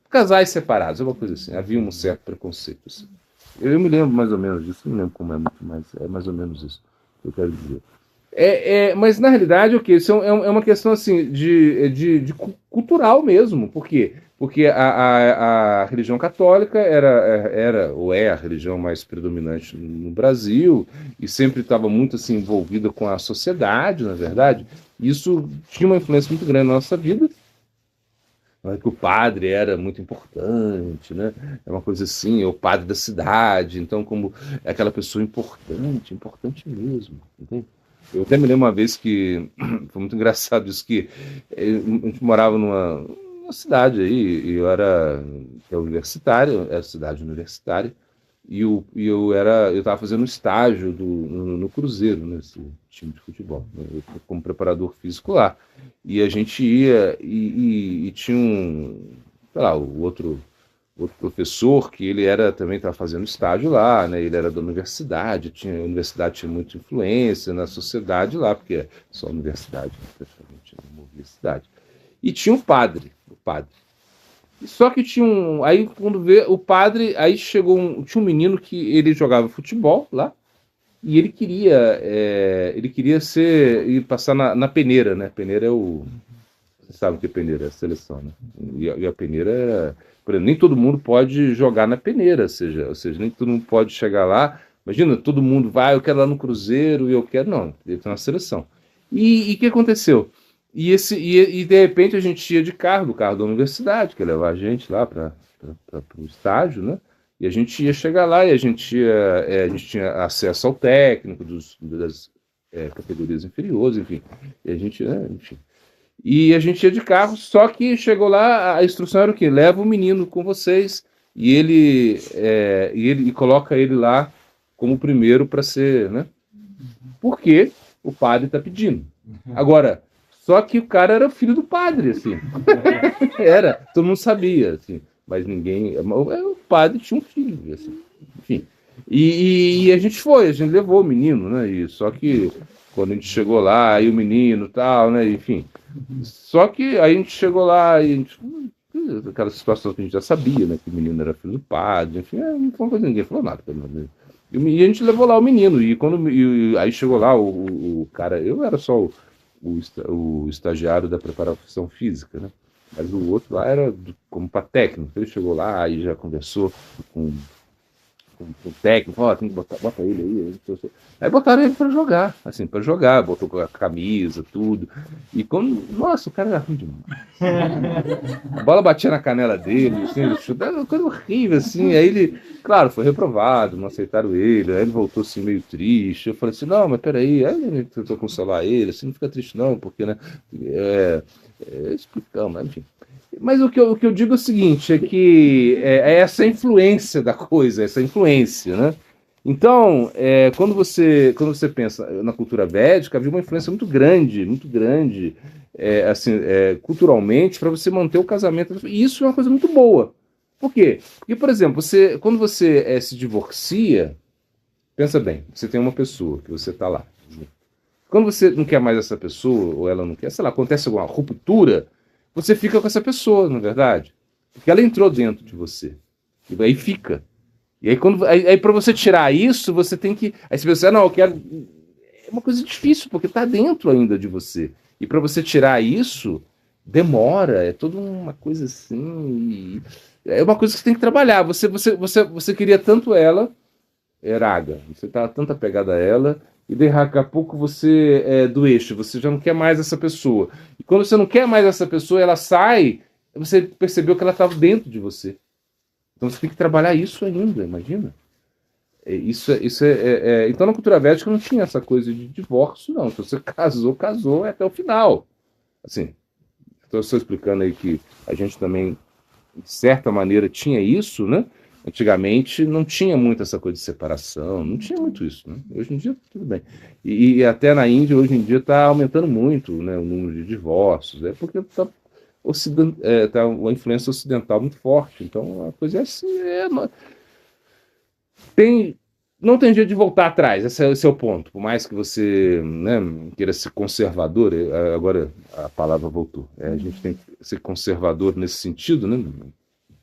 casais separados, é uma coisa assim, havia um certo preconceito. Assim. Eu me lembro mais ou menos disso, não lembro como é muito, mas é mais ou menos isso que eu quero dizer. Mas na realidade, o que? Isso é uma questão assim de cultural mesmo. Por quê? Porque a religião católica era ou é a religião mais predominante no Brasil e sempre estava muito assim envolvida com a sociedade, na verdade. Isso tinha uma influência muito grande na nossa vida. Que o padre era muito importante, né? É uma coisa assim, é o padre da cidade, então como é aquela pessoa importante mesmo, entende? Eu até me lembro uma vez que foi muito engraçado isso, que a gente morava numa cidade aí, e eu era universitário, era cidade universitária, e eu estava fazendo um estágio no Cruzeiro, nesse time de futebol, né? Eu fui como preparador físico lá. E a gente ia e tinha sei lá, o outro professor que ele também estava fazendo estágio lá, né? Ele era da universidade, a universidade tinha muita influência na sociedade lá, porque é só a universidade, praticamente, uma universidade. E tinha o padre. Só que aí quando vê o padre, aí tinha um menino que ele jogava futebol lá, e ele queria ir passar na peneira, né? Peneira é você sabe o que é peneira, é a seleção, né? E a peneira, por exemplo, nem todo mundo pode jogar na peneira, ou seja, nem todo mundo pode chegar lá. Imagina, todo mundo vai, eu quero lá no Cruzeiro, e eu quero. Não, ele tem uma seleção. E o que aconteceu? E de repente a gente ia de do carro da universidade, que ia levar a gente lá para o estágio, né? E a gente ia chegar lá e a gente tinha acesso ao técnico das categorias inferiores, enfim. E a gente, enfim. E a gente ia de carro, só que chegou lá, a instrução era o quê? Leva o menino com vocês e ele coloca ele lá como primeiro para ser, né? Porque o padre está pedindo. Agora, Só que o cara era filho do padre, assim. Era, todo mundo sabia, assim. Mas ninguém... O padre tinha um filho, assim. Enfim. E a gente levou o menino, né? E só que quando a gente chegou lá, aí o menino e tal, né? Enfim. Só que aí a gente chegou lá e a gente, aquela situação que a gente já sabia, né? Que o menino era filho do padre, enfim, não foi uma coisa, ninguém falou nada. E a gente levou lá o menino, aí chegou lá o cara, eu era só o estagiário da preparação física, né? Mas o outro lá era como para técnico. Ele chegou lá e já conversou com o técnico, falou, tem que bota ele aí. Aí botaram ele pra jogar, assim, pra jogar, botou com a camisa, tudo. E quando. Nossa, o cara era ruim demais. A bola batia na canela dele, assim, ele chutava, uma coisa horrível, assim. Aí ele, claro, foi reprovado, não aceitaram ele, aí ele voltou assim meio triste. Eu falei assim, não, mas peraí, aí ele tentou consolar ele, assim, não fica triste, não, porque, né? Explicamos, mas enfim. Mas o que eu digo é o seguinte, é que é essa influência da coisa, essa influência, né? Então, quando você pensa na cultura védica, havia uma influência muito grande, assim, culturalmente, para você manter o casamento. E isso é uma coisa muito boa. Por quê? Porque, por exemplo, quando você se divorcia, pensa bem, você tem uma pessoa que você está lá. Quando você não quer mais essa pessoa, ou ela não quer, sei lá, acontece alguma ruptura, você fica com essa pessoa, não é verdade? Porque ela entrou dentro de você. E aí fica. E aí para você tirar isso, você tem que. Aí você pensa, não, eu quero. É uma coisa difícil, porque está dentro ainda de você. E para você tirar isso, demora. É toda uma coisa assim. É uma coisa que você tem que trabalhar. Você queria tanto ela, Raga. Você está tanto apegado a ela. E daqui a pouco você é do eixo, você já não quer mais essa pessoa. E quando você não quer mais essa pessoa, ela sai, você percebeu que ela estava dentro de você. Então você tem que trabalhar isso ainda, imagina. Então na cultura védica não tinha essa coisa de divórcio, não. Então você casou até o final. Assim, estou só explicando aí que a gente também, de certa maneira, tinha isso, né? Antigamente não tinha muito essa coisa de separação, não tinha muito isso, né? Hoje em dia tudo bem. E até na Índia hoje em dia está aumentando muito, né, o número de divórcios, porque está tá uma influência ocidental muito forte. Então a coisa é assim, não tem jeito de voltar atrás, esse é o ponto. Por mais que você, né, queira ser conservador, agora a palavra voltou. A gente tem que ser conservador nesse sentido, né?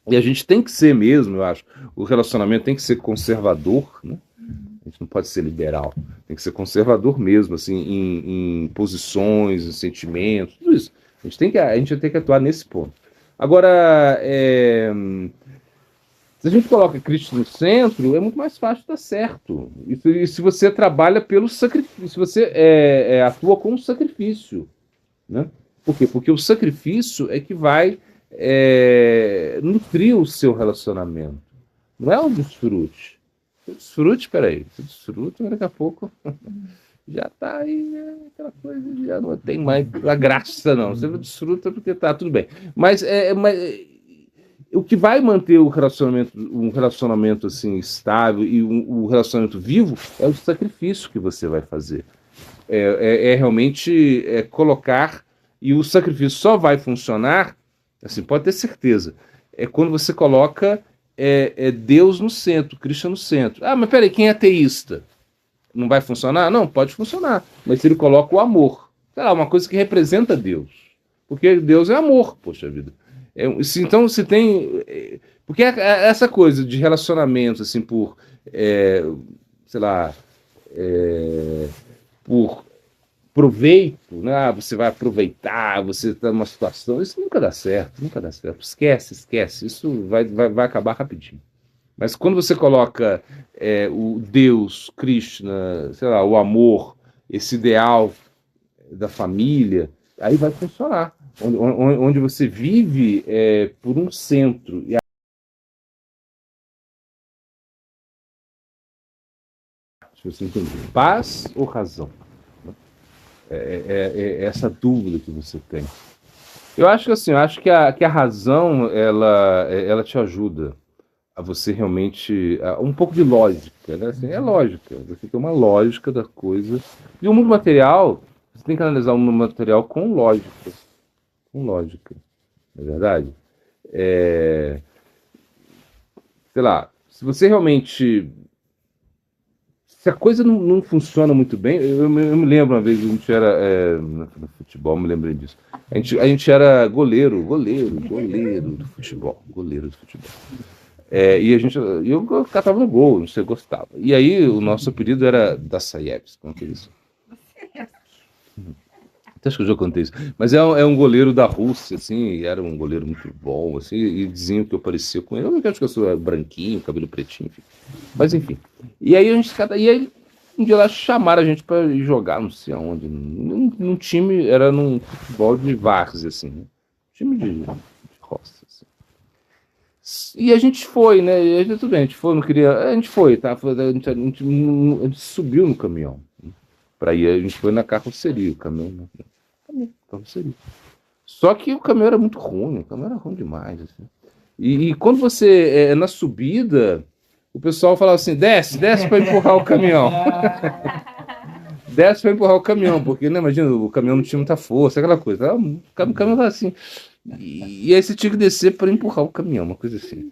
E a gente tem que ser mesmo, eu acho. O relacionamento tem que ser conservador, né? A gente não pode ser liberal. Tem que ser conservador mesmo, assim, em posições, em sentimentos, tudo isso. A gente tem que atuar nesse ponto. Agora, se a gente coloca Cristo no centro, é muito mais fácil dar certo. E se você trabalha pelo sacrifício, se você atua com o sacrifício, né? Por quê? Porque o sacrifício é que vai nutrir o seu relacionamento. Não é o desfrute. O desfrute, peraí, o desfrute, mas daqui a pouco já tá aí, né, aquela coisa, já não tem mais a graça, não. Você desfruta porque tá tudo bem. Mas o que vai manter um relacionamento assim estável e um relacionamento vivo é o sacrifício que você vai fazer. Realmente colocar, e o sacrifício só vai funcionar, assim, pode ter certeza, quando você coloca Deus no centro, Cristo no centro. Ah, mas peraí, quem é ateísta? Não vai funcionar? Não, pode funcionar. Mas se ele coloca o amor, sei lá, uma coisa que representa Deus. Porque Deus é amor, poxa vida. Então se tem. Porque essa coisa de relacionamento, assim, por. Sei lá. Por proveito, né? Você vai aproveitar, você está numa situação. Isso nunca dá certo, nunca dá certo. Esquece. Isso vai acabar rapidinho. Mas quando você coloca o Deus, Krishna, sei lá, o amor, esse ideal da família, aí vai funcionar. Onde você vive por um centro. E se você entender, paz ou razão? Essa dúvida que você tem. Eu acho que assim, que a razão ela te ajuda a você realmente um pouco de lógica, né? Assim, é lógica. Você tem uma lógica da coisa. E o mundo material Você tem que analisar um material com lógica. Com lógica. Não é verdade? Sei lá, se você realmente. Se a coisa não funciona muito bem, eu me lembro uma vez, a gente era no futebol, me lembrei disso. A gente era goleiro do futebol. Goleiro do futebol. Eu catava no gol, não sei, eu gostava. E aí o nosso apelido era Dassaevski, como que é isso? Acho que eu já contei isso. Mas é um goleiro da Rússia, assim, era um goleiro muito bom, assim, e diziam que eu parecia com ele. Eu acho que eu sou branquinho, cabelo pretinho, enfim. Mas enfim. E aí um dia lá chamaram a gente para jogar, não sei aonde, num time, era num futebol de várzea, assim, né? Time de roça, assim. E a gente foi, né? E tudo bem, a gente foi, não queria. A gente foi, tá? A gente subiu no caminhão. Pra ir, a gente foi na carroceria, o caminhão. Carroceria. Só que o caminhão era muito ruim, o caminhão era ruim demais. Assim. E quando você, na subida, o pessoal falava assim: desce para empurrar o caminhão. Desce para empurrar o caminhão, porque, né, imagina, o caminhão não tinha muita força, aquela coisa. O caminhão tava assim. E aí você tinha que descer para empurrar o caminhão, uma coisa assim.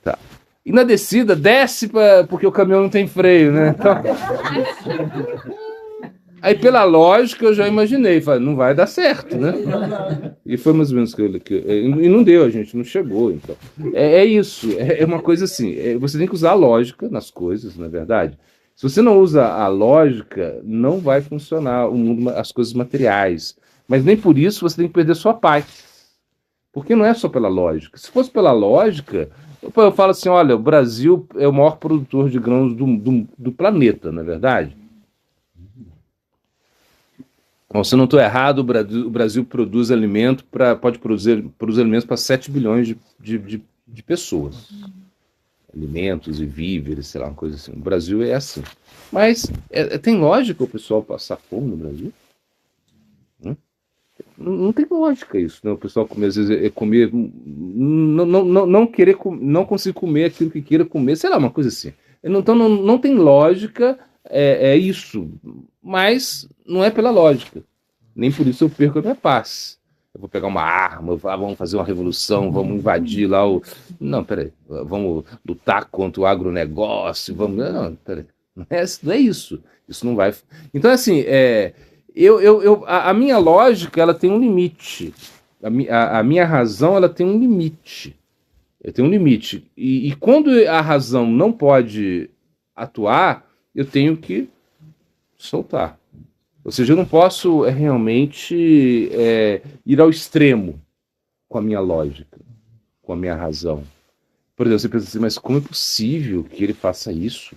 Tá. E na descida, desce porque o caminhão não tem freio, né? Então... Aí, pela lógica, eu já imaginei, falei, não vai dar certo, né? E foi mais ou menos e não deu, a gente não chegou, então. Isso, é uma coisa assim, você tem que usar a lógica nas coisas, não é verdade? Se você não usa a lógica, não vai funcionar o mundo, as coisas materiais. Mas nem por isso você tem que perder sua paz. Porque não é só pela lógica. Se fosse pela lógica, eu falo assim, olha, o Brasil é o maior produtor de grãos do planeta, não é verdade? Bom, se eu não estou errado, o Brasil produz alimento pode produzir alimentos para 7 bilhões de pessoas. Alimentos e víveres, sei lá, uma coisa assim. O Brasil é assim. Mas tem lógica o pessoal passar fome no Brasil? Não tem lógica isso, né? O pessoal comer, às vezes, comer, não conseguir comer aquilo que queira comer, sei lá, uma coisa assim. Então não tem lógica isso. Mas não é pela lógica. Nem por isso eu perco a minha paz. Eu vou pegar uma arma, vamos fazer uma revolução, vamos invadir lá o... Não, peraí. Vamos lutar contra o agronegócio, vamos... Não, peraí. Não é isso. Isso não vai... Então, assim, a minha lógica, ela tem um limite. A minha razão, ela tem um limite. Eu tenho um limite. E quando a razão não pode atuar, eu tenho que soltar. Ou seja, eu não posso realmente ir ao extremo com a minha lógica, com a minha razão. Por exemplo, você pensa assim, mas como é possível que ele faça isso?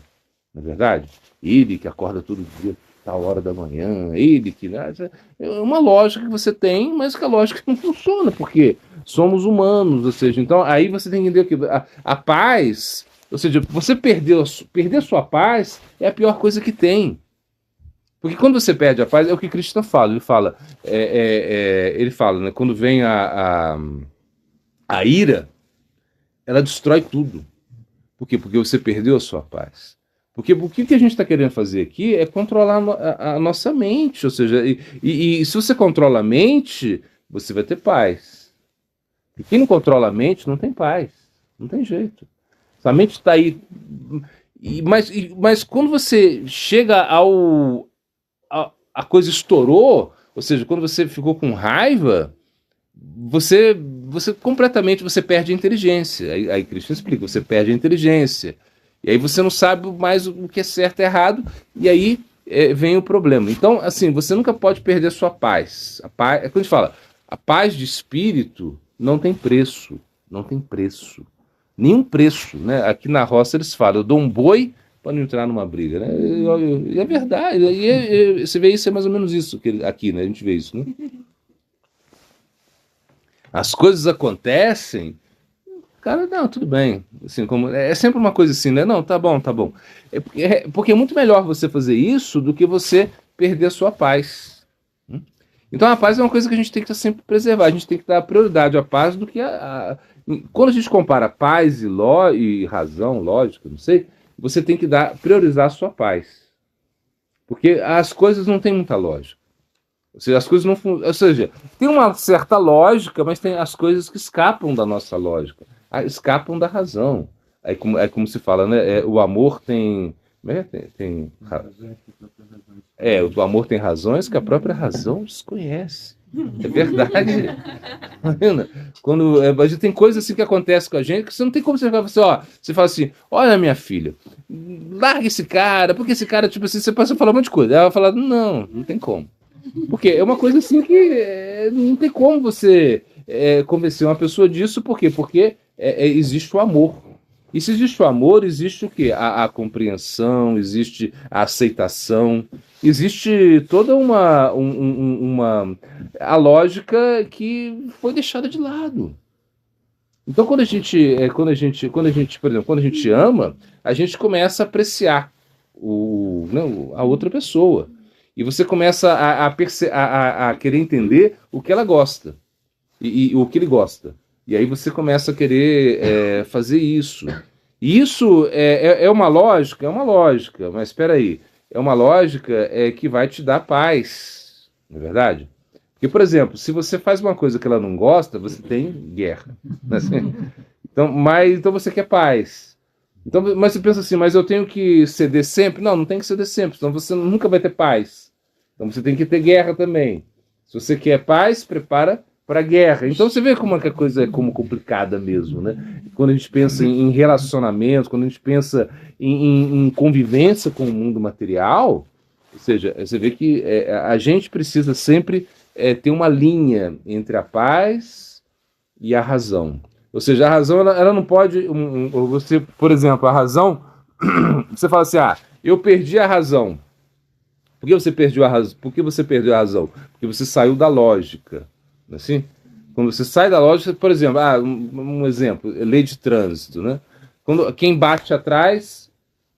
Não é verdade? Ele que acorda todo dia, tal hora da manhã, ele que... É uma lógica que você tem, mas que a lógica não funciona, porque somos humanos, ou seja, então aí você tem que entender que a paz, ou seja, você perder a sua paz é a pior coisa que tem. Porque quando você perde a paz, é o que Krishna fala. Ele fala, né, quando vem a ira, ela destrói tudo. Por quê? Porque você perdeu a sua paz. Porque o que a gente está querendo fazer aqui é controlar a nossa mente. Ou seja, e se você controla a mente, você vai ter paz. E quem não controla a mente não tem paz. Não tem jeito. A mente está aí. Mas quando você chega a coisa estourou, ou seja, quando você ficou com raiva, você completamente você perde a inteligência. Aí Krishna explica, você perde a inteligência. E aí você não sabe mais o que é certo e errado, e aí vem o problema. Então, assim, você nunca pode perder a sua paz. É quando a gente fala, a paz de espírito não tem preço. Não tem preço. Nenhum preço, né? Aqui na roça eles falam, eu dou um boi para não entrar numa briga, né? E é verdade. Você vê isso, é mais ou menos isso aqui, né? A gente vê isso, né? As coisas acontecem, cara, não, tudo bem. Assim, é sempre uma coisa assim, né? Não, tá bom. Porque é muito melhor você fazer isso do que você perder a sua paz. Então a paz é uma coisa que a gente tem que sempre preservar. A gente tem que dar prioridade à paz do que Quando a gente compara paz e razão, lógica, não sei, você tem que priorizar a sua paz. Porque as coisas não têm muita lógica. Ou seja, as coisas não ou seja, tem uma certa lógica, mas tem as coisas que escapam da nossa lógica, escapam da razão. É como se fala, né? O amor tem. O amor tem razões que a própria razão desconhece. É verdade. Tá vendo? A gente tem coisas assim que acontecem com a gente que você não tem como você falar assim, ó. Você fala assim, olha minha filha, larga esse cara, porque esse cara, tipo assim, você passa a falar um monte de coisa. Ela vai falar, não tem como. Porque é uma coisa assim que não tem como você convencer uma pessoa disso, por quê? Porque existe o amor. E se existe o amor, existe o quê? A compreensão, existe a aceitação, existe toda a lógica que foi deixada de lado. Então, por exemplo, quando a gente ama, a gente começa a apreciar a outra pessoa. E você começa a querer entender o que ela gosta e o que ele gosta. E aí você começa a querer fazer isso. E isso é uma lógica? É uma lógica, mas espera aí. É uma lógica que vai te dar paz, não é verdade? Porque, por exemplo, se você faz uma coisa que ela não gosta, você tem guerra. Né? Então você quer paz. Então, mas você pensa assim, mas eu tenho que ceder sempre? Não tem que ceder sempre, senão você nunca vai ter paz. Então você tem que ter guerra também. Se você quer paz, prepara para a guerra. Então você vê como é que a coisa é como complicada mesmo, né? Quando a gente pensa em relacionamentos, quando a gente pensa em convivência com o mundo material, ou seja, você vê que a gente precisa sempre ter uma linha entre a paz e a razão. Ou seja, a razão ela não pode. Você, por exemplo, a razão. Você fala assim, eu perdi a razão. Por que você perdeu a razão? Por que você perdeu a razão? Porque você saiu da lógica. Assim? Quando você sai da lógica, por exemplo, um exemplo, lei de trânsito, né? Quem bate atrás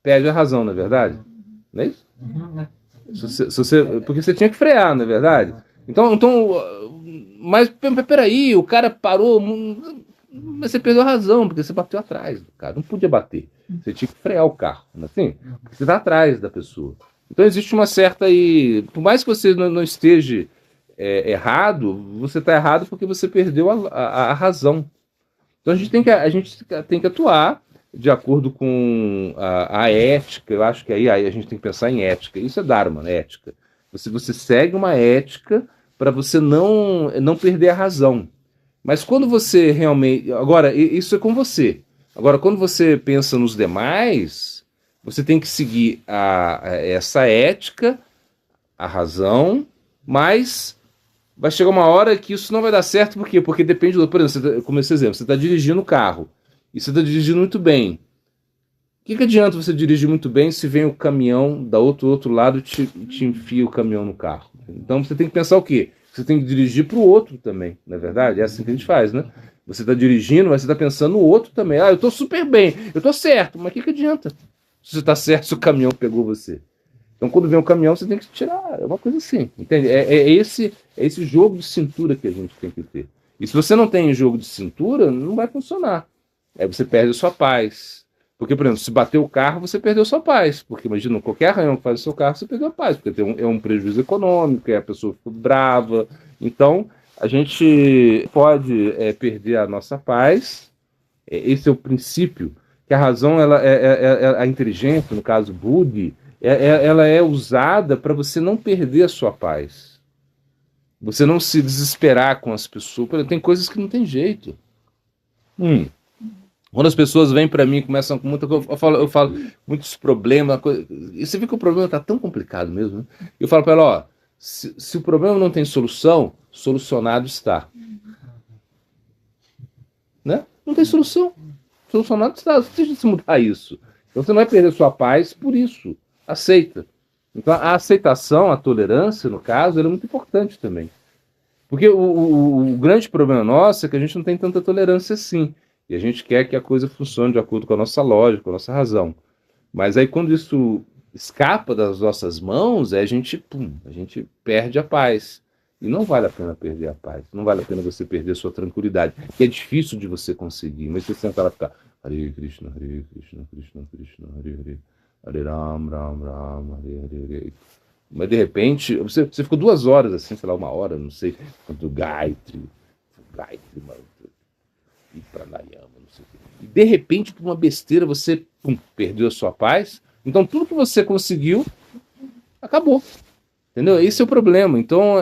perde a razão, não é verdade? Não é isso? Porque você tinha que frear, não é verdade? Então, mas peraí, o cara parou, mas você perdeu a razão, porque você bateu atrás do cara, não podia bater. Você tinha que frear o carro, não é assim? Porque você está atrás da pessoa. Então existe uma certa por mais que você não esteja errado, você está errado porque você perdeu a razão. Então a gente tem que atuar de acordo com a ética. Eu acho que aí a gente tem que pensar em ética. Isso é Dharma, né? Ética. Você segue uma ética para você não perder a razão. Mas quando você realmente... Agora, isso é com você. Agora, quando você pensa nos demais, você tem que seguir essa ética, a razão, mas vai chegar uma hora que isso não vai dar certo, por quê? Porque depende do... Por exemplo, como esse exemplo, você está dirigindo o carro, e você está dirigindo muito bem. O que adianta você dirigir muito bem se vem o caminhão do outro lado e te enfia o caminhão no carro? Então você tem que pensar o quê? Você tem que dirigir para o outro também, não é verdade? É assim que a gente faz, né? Você está dirigindo, mas você está pensando no outro também. Eu estou super bem, eu estou certo, mas o que adianta? Se você está certo, se o caminhão pegou você. Então, quando vem um caminhão, você tem que tirar. É uma coisa assim, entende? É esse jogo de cintura que a gente tem que ter. E se você não tem jogo de cintura, não vai funcionar. Aí você perde a sua paz. Porque, por exemplo, se bater o carro, você perdeu a sua paz. Porque, imagina, qualquer arranhão que faz o seu carro, você perdeu a paz. Porque é um prejuízo econômico, a pessoa ficou brava. Então, a gente pode perder a nossa paz. Esse é o princípio. Que a razão, a inteligência, no caso, Buddhi, ela é usada para você não perder a sua paz. Você não se desesperar com as pessoas. Tem coisas que não tem jeito. Quando as pessoas vêm para mim e começam com muita coisa, eu falo muitos problemas. E você vê que o problema está tão complicado mesmo. Né? Eu falo para ela, se o problema não tem solução, solucionado está. Né? Não tem solução. Solucionado está. Você tem que mudar isso. Então você não vai perder sua paz por isso. Aceita. Então a aceitação, a tolerância, no caso, ela é muito importante também. Porque o grande problema nosso é que a gente não tem tanta tolerância assim. E a gente quer que a coisa funcione de acordo com a nossa lógica, com a nossa razão. Mas aí quando isso escapa das nossas mãos, a gente perde a paz. E não vale a pena perder a paz. Não vale a pena você perder a sua tranquilidade. Que é difícil de você conseguir. Mas você senta lá e fica Hare Krishna, Krishna Krishna, Hare Hare, Hare Ram, Ram, Ram, Hare Hare. Mas de repente, você ficou 2 horas, assim, sei lá, 1 hora, não sei, quanto Gayatri, mantra, e pranayama, não sei o quê. E de repente, por uma besteira, você perdeu a sua paz. Então tudo que você conseguiu acabou. Entendeu? Esse é o problema. Então,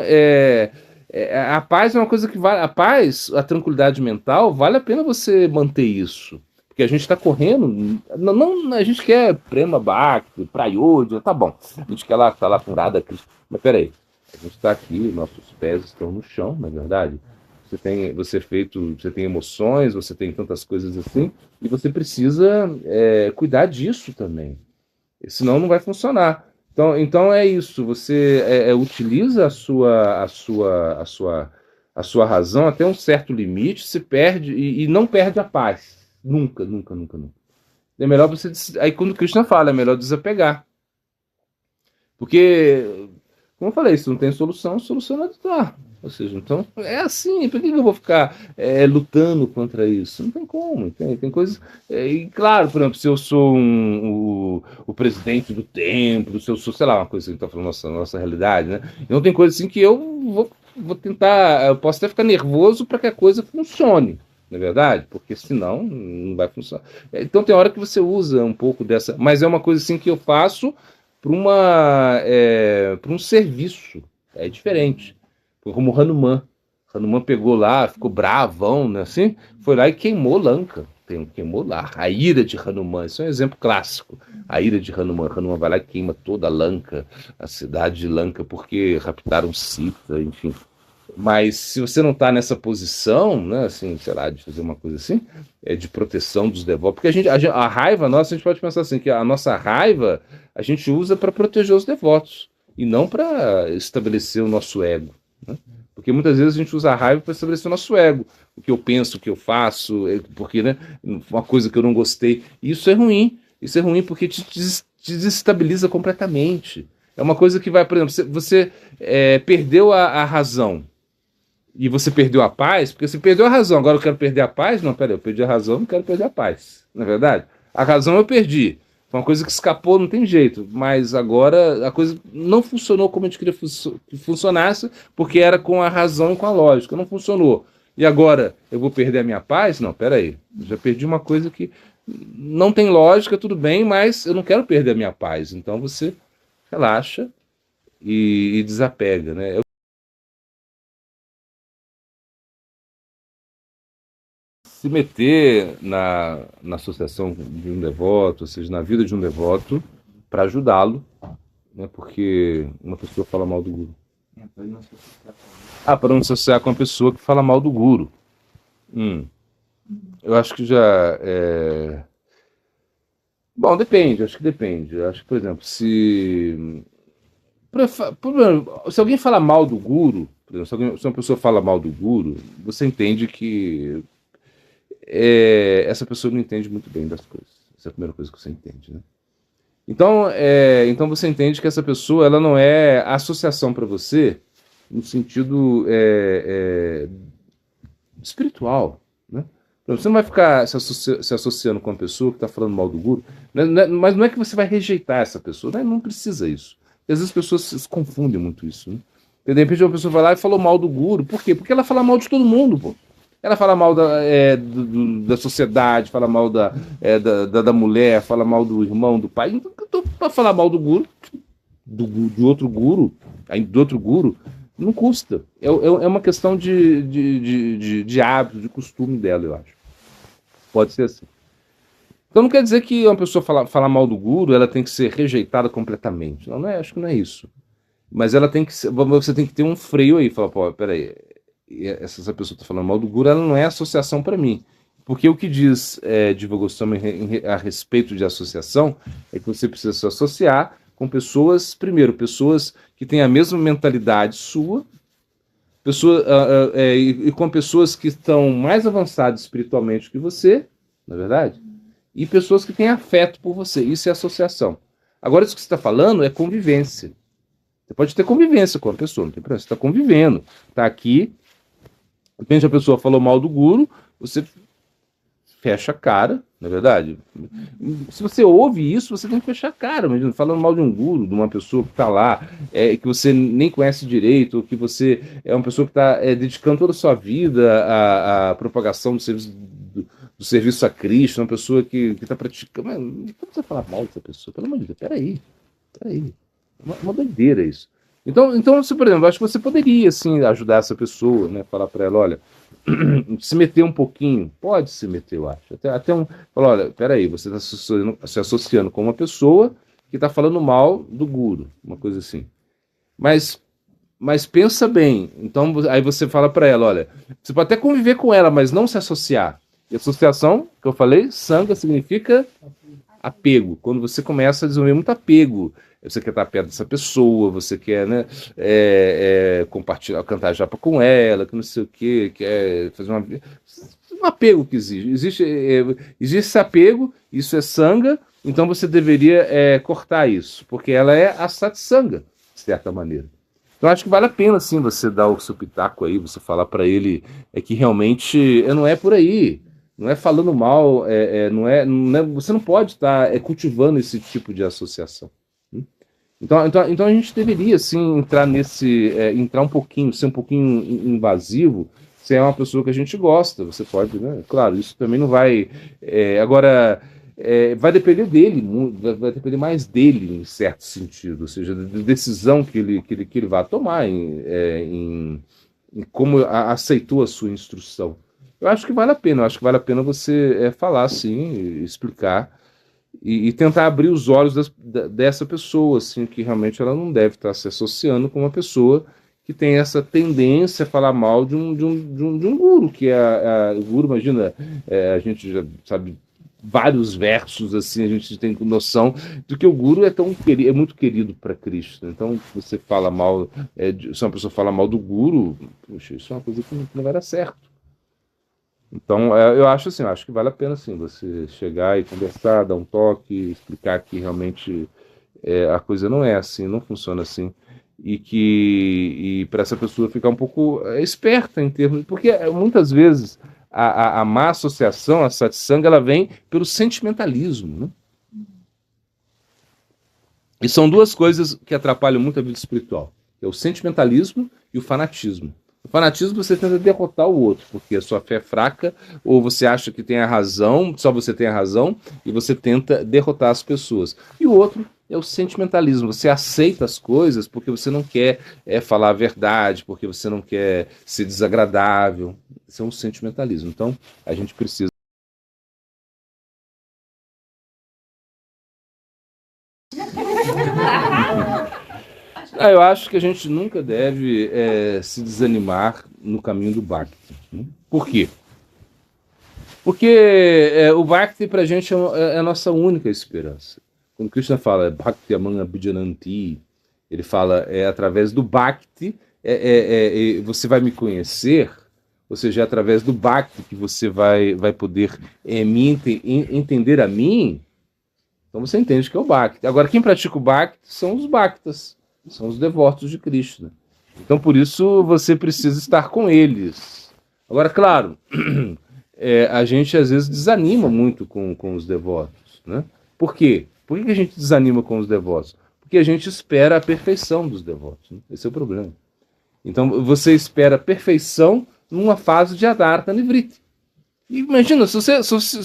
a paz é uma coisa que vale. A paz, a tranquilidade mental, vale a pena você manter isso. Porque a gente está correndo. Não, a gente quer Prema Bhakti, Prayodia, tá bom. A gente quer lá, tá lá com Radha Krishna. Mas peraí, a gente está aqui, nossos pés estão no chão, na é verdade. Você tem emoções, você tem tantas coisas assim, e você precisa cuidar disso também. Senão não vai funcionar. Então é isso. Você utiliza a sua razão até um certo limite, se perde e não perde a paz. Nunca, nunca, nunca, nunca. É melhor você. Aí quando Krishna fala, é melhor desapegar. Porque, como eu falei, se não tem solução, a solução é lutar. Ou seja, então é assim, por que eu vou ficar lutando contra isso? Não tem como, tem coisas. E claro, por exemplo, se eu sou o presidente do templo, se eu sou, sei lá, uma coisa que está falando nossa realidade, né? Então tem coisas assim que eu vou tentar, eu posso até ficar nervoso para que a coisa funcione, não é verdade? Porque senão não vai funcionar. Então tem hora que você usa um pouco dessa, mas é uma coisa assim que eu faço para um serviço, é diferente. Como Hanuman. Hanuman pegou lá, ficou bravão, né, assim, foi lá e queimou Lanka. Queimou lá. A ira de Hanuman, isso é um exemplo clássico. A ira de Hanuman. Hanuman vai lá e queima toda a Lanka, a cidade de Lanka, porque raptaram Sita, enfim. Mas se você não está nessa posição, né, assim, sei lá, de fazer uma coisa assim, de proteção dos devotos, porque a raiva nossa, a gente pode pensar assim, que a nossa raiva a gente usa para proteger os devotos e não para estabelecer o nosso ego. Né? Porque muitas vezes a gente usa a raiva para estabelecer o nosso ego. O que eu penso, o que eu faço, porque, né, uma coisa que eu não gostei. E isso é ruim. Isso é ruim porque te desestabiliza completamente. É uma coisa que vai, por exemplo, você perdeu a razão e você perdeu a paz, porque você perdeu a razão, agora eu quero perder a paz? Não, peraí, eu perdi a razão, não quero perder a paz. Não é verdade? A razão eu perdi. Foi uma coisa que escapou, não tem jeito. Mas agora a coisa não funcionou como a gente queria que funcionasse, porque era com a razão e com a lógica. Não funcionou. E agora eu vou perder a minha paz? Não, peraí. Eu já perdi uma coisa que não tem lógica, tudo bem, mas eu não quero perder a minha paz. Então você relaxa e desapega, né? Se meter na associação de um devoto, ou seja, na vida de um devoto, para ajudá-lo, né? Porque uma pessoa fala mal do guru. Para não se associar com uma pessoa que fala mal do guru. Eu acho que já é... Bom, depende, acho que depende. Eu acho que, por exemplo, se alguém fala mal do guru, por exemplo, se uma pessoa fala mal do guru, você entende que essa pessoa não entende muito bem das coisas. Essa é a primeira coisa que você entende, né? Então você entende que essa pessoa ela não é associação para você no sentido espiritual, né? Você não vai ficar se associando com uma pessoa que está falando mal do guru, mas não é que você vai rejeitar essa pessoa, né? Não precisa isso. Porque às vezes as pessoas se confundem muito isso, né? De repente uma pessoa vai lá e falou mal do guru, por quê? Porque ela fala mal de todo mundo, pô. Ela fala mal da sociedade, fala mal da mulher, fala mal do irmão, do pai. Então, para falar mal do guru, de outro guru, do outro guru, não custa. É uma questão de hábito, de costume dela, eu acho. Pode ser assim. Então não quer dizer que uma pessoa falar mal do guru, ela tem que ser rejeitada completamente. Não acho que não é isso. Mas ela tem que você tem que ter um freio aí, falar, pô, peraí, essa pessoa está falando mal do guru, ela não é associação para mim. Porque o que diz Jiva Goswami a respeito de associação é que você precisa se associar com pessoas, primeiro, pessoas que têm a mesma mentalidade sua, e com pessoas que estão mais avançadas espiritualmente que você, na verdade, e pessoas que têm afeto por você. Isso é associação. Agora, isso que você está falando é convivência. Você pode ter convivência com a pessoa, não tem problema, você está convivendo, está aqui. De repente a pessoa falou mal do guru, você fecha a cara, não é verdade? Se você ouve isso, você tem que fechar a cara. Imagina, falando mal de um guru, de uma pessoa que está lá, que você nem conhece direito, ou que você é uma pessoa que está dedicando toda a sua vida à propagação do serviço a Cristo, uma pessoa que está praticando. Como você falar mal dessa pessoa? Pelo amor de Deus, peraí. É uma doideira isso. Então, se, por exemplo, eu acho que você poderia, assim, ajudar essa pessoa, né? Falar para ela, olha, se meter um pouquinho, pode se meter, eu acho. Falar, olha, peraí, você está se associando com uma pessoa que está falando mal do guru, uma coisa assim. Mas pensa bem. Então, aí você fala para ela, olha, você pode até conviver com ela, mas não se associar. E associação, que eu falei, sanga significa apego. Quando você começa a desenvolver muito apego, você quer estar perto dessa pessoa, você quer, né, compartilhar, cantar japa com ela, que não sei o quê, quer fazer um apego que existe esse apego, isso é sanga, então você deveria cortar isso, porque ela é a satsanga, de certa maneira. Então acho que vale a pena, sim, você dar o seu pitaco aí, você falar para ele que realmente não é por aí. Não é falando mal, não é, você não pode estar cultivando esse tipo de associação. Então a gente deveria, sim, entrar um pouquinho, ser um pouquinho invasivo, se é uma pessoa que a gente gosta. Você pode, né? Claro, isso também não vai. Agora, vai depender dele, vai depender mais dele, em certo sentido, ou seja, da decisão que ele vai tomar em como aceitou a sua instrução. Eu acho que vale a pena, você falar assim, explicar e tentar abrir os olhos dessa pessoa, assim, que realmente ela não deve estar se associando com uma pessoa que tem essa tendência a falar mal de um guru, que o guru, imagina, a gente já sabe vários versos, assim, a gente tem noção do que o guru é muito querido para Cristo. Então, você fala mal, se uma pessoa fala mal do guru, poxa, isso é uma coisa que não vai dar certo. Então, eu acho que vale a pena, sim, você chegar e conversar, dar um toque, explicar que realmente a coisa não é assim, não funciona assim, e para essa pessoa ficar um pouco esperta em termos... Porque muitas vezes a má associação, a satsanga, ela vem pelo sentimentalismo, né? E são duas coisas que atrapalham muito a vida espiritual. É o sentimentalismo e o fanatismo. O fanatismo, você tenta derrotar o outro, porque a sua fé é fraca, ou você acha que tem a razão, só você tem a razão, e você tenta derrotar as pessoas. E o outro é o sentimentalismo. Você aceita as coisas porque você não quer falar a verdade, porque você não quer ser desagradável. Isso é um sentimentalismo. Então, a gente precisa... Eu acho que a gente nunca deve se desanimar no caminho do Bhakti. Né? Por quê? Porque o Bhakti pra gente é a nossa única esperança. Quando Krishna fala Bhakti Amana Abhijananti, ele fala através do Bhakti você vai me conhecer, ou seja, é através do Bhakti que você vai poder entender a mim. Então você entende que é o Bhakti. Agora, quem pratica o Bhakti são os Bhaktas, são os devotos de Krishna. Então, por isso, você precisa estar com eles. Agora, claro, a gente às vezes desanima muito com os devotos. Né? Por quê? Por que a gente desanima com os devotos? Porque a gente espera a perfeição dos devotos. Né? Esse é o problema. Então, você espera a perfeição numa fase de Adartha Nivriti. E imagina, se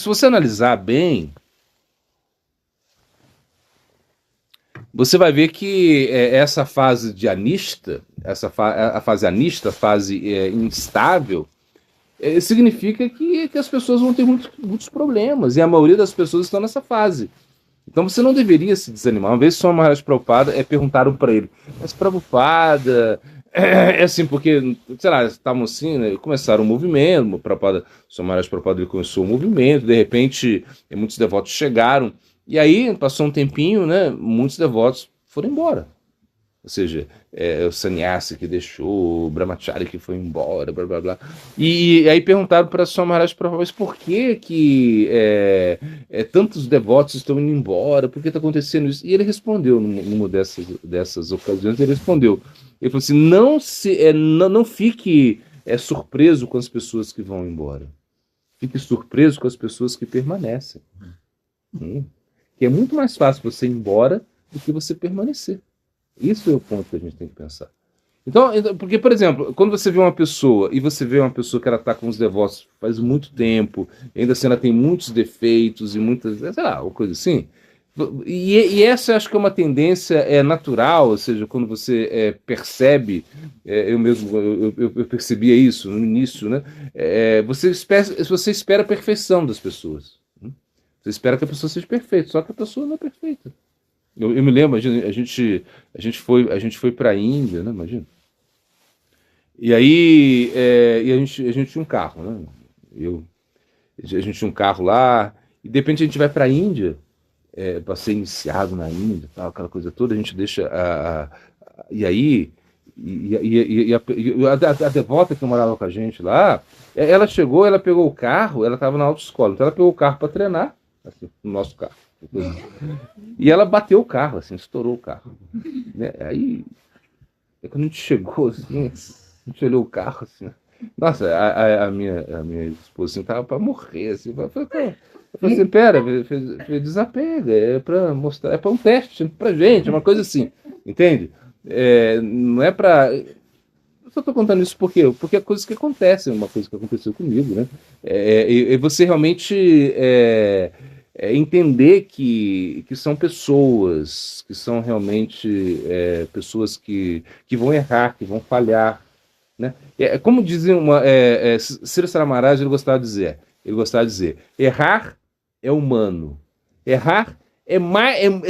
você analisar bem, você vai ver que essa fase de anista, a fase anista, a fase instável, significa que as pessoas vão ter muitos problemas, e a maioria das pessoas estão nessa fase. Então você não deveria se desanimar. Uma vez Swami Maharaj Prabhupada perguntaram para ele, mas Prabhupada, assim, porque, sei lá, estavam assim, né, começaram um movimento, Swami Maharaj Prabhupada ele começou o movimento, de repente muitos devotos chegaram, e aí passou um tempinho, né, muitos devotos foram embora. Ou seja, o sannyasi que deixou, o brahmachari que foi embora, blá blá blá. E aí perguntaram para Swami Maharaj Prabhupada, mas por que tantos devotos estão indo embora? Por que está acontecendo isso? E ele respondeu, numa dessas ocasiões, ele respondeu. Ele falou assim, não fique surpreso com as pessoas que vão embora. Fique surpreso com as pessoas que permanecem. Que é muito mais fácil você ir embora do que você permanecer. Isso é o ponto que a gente tem que pensar. Então, porque, por exemplo, quando você vê uma pessoa e você vê uma pessoa que ela está com os devotos faz muito tempo, ainda assim ela tem muitos defeitos e muitas, sei lá, uma coisa assim. E essa eu acho que é uma tendência natural, ou seja, quando você percebe, eu mesmo eu percebia isso no início, né? Você espera a perfeição das pessoas. Você espera que a pessoa seja perfeita, só que a pessoa não é perfeita. Eu me lembro, a gente foi para a Índia, né? Imagina. E aí e a gente tinha um carro, né? A gente tinha um carro lá, e de repente a gente vai para a Índia, para ser iniciado na Índia, tal, aquela coisa toda, a gente deixa e aí a devota que morava com a gente lá, ela chegou, ela pegou o carro, ela estava na autoescola, então ela pegou o carro para treinar, assim, no nosso carro. E ela bateu o carro, assim, estourou o carro. Né? Aí, quando a gente chegou, assim, a gente olhou o carro, assim. Nossa, a minha esposa assim, tava para morrer, assim. Eu falei assim, pera, desapega, é para mostrar, é para um teste, pra gente, é uma coisa assim, entende? Não é para. Eu só estou contando isso porque é coisas que acontecem, uma coisa que aconteceu comigo, né? E você realmente entender que são pessoas, que são realmente pessoas que vão errar, que vão falhar, né? Como dizia Sri Samaharaj, ele gostava de dizer, errar é humano, errar é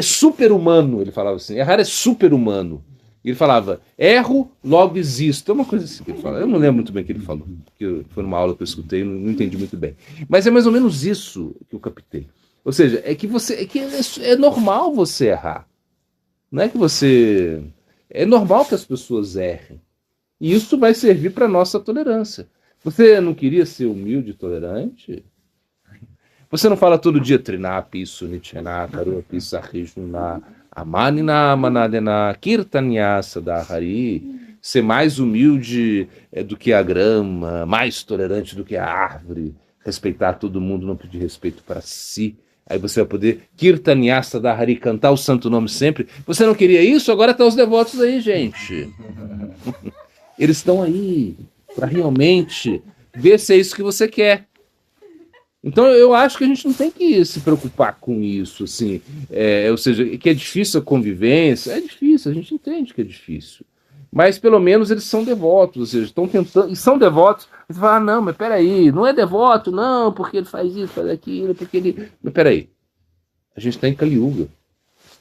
super-humano, ele falava assim, errar é super-humano. Ele falava, erro, logo existo. É uma coisa assim que ele fala. Eu não lembro muito bem o que ele falou, porque foi numa aula que eu escutei, não entendi muito bem. Mas é mais ou menos isso que eu captei. Ou seja, é normal você errar. Não é que você... É normal que as pessoas errem. E isso vai servir para a nossa tolerância. Você não queria ser humilde e tolerante? Você não fala todo dia Trinapi, Sunichena, Karuapi, Sahishuna, Amanina, Manadena, Kirtanyasa da Hari, ser mais humilde do que a grama, mais tolerante do que a árvore, respeitar todo mundo, não pedir respeito para si. Aí você vai poder Kirtanyasa da Hari, cantar o santo nome sempre. Você não queria isso? Agora estão os devotos aí, gente. Eles estão aí para realmente ver se é isso que você quer. Então eu acho que a gente não tem que se preocupar com isso, assim, ou seja, que é difícil a convivência, é difícil, a gente entende que é difícil, mas pelo menos eles são devotos, ou seja, estão tentando, e são devotos, você fala, não, mas peraí, não é devoto, não, porque ele faz isso, faz aquilo, porque ele... Mas peraí, a gente está em Kali Yuga,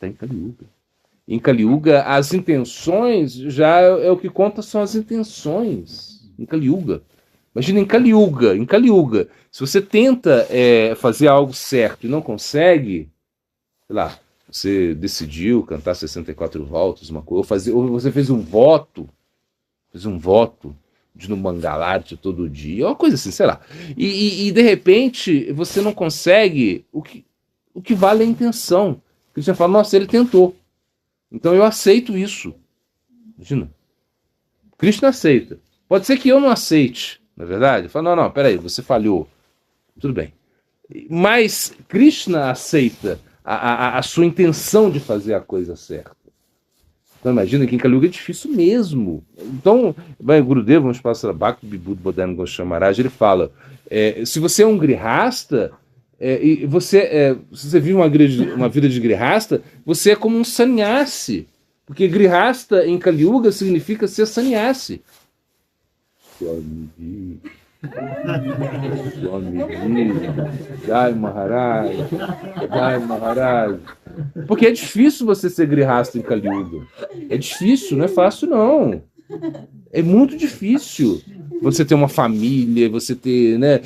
em Kali Yuga as intenções, já é o que conta são as intenções, em Kali Yuga. Imagina em Kali Yuga, se você tenta fazer algo certo e não consegue, sei lá, você decidiu cantar 64 voltas, uma coisa, ou você fez um voto de no Mangalarte todo dia, uma coisa assim, sei lá. E de repente você não consegue, o que vale é a intenção. Porque você fala, nossa, ele tentou. Então eu aceito isso. Imagina. Krishna aceita. Pode ser que eu não aceite. Na verdade, fala, não, peraí, você falhou. Tudo bem. Mas Krishna aceita a sua intenção de fazer a coisa certa. Então imagina que em Kali Yuga é difícil mesmo. Então, Gurudeva, vamos passar Bhakti Vibhuti Bodhana Goswami Maharaj, ele fala, se você é um grihasta, e se você vive uma vida de grihasta, você é como um sannyasi. Porque grihasta em Kali Yuga significa ser sannyasi. Swamiji, Jai Maharaj. Porque é difícil você ser grihasta em Kali Yuga. É difícil, não é fácil não. É muito difícil você ter uma família, você ter, né,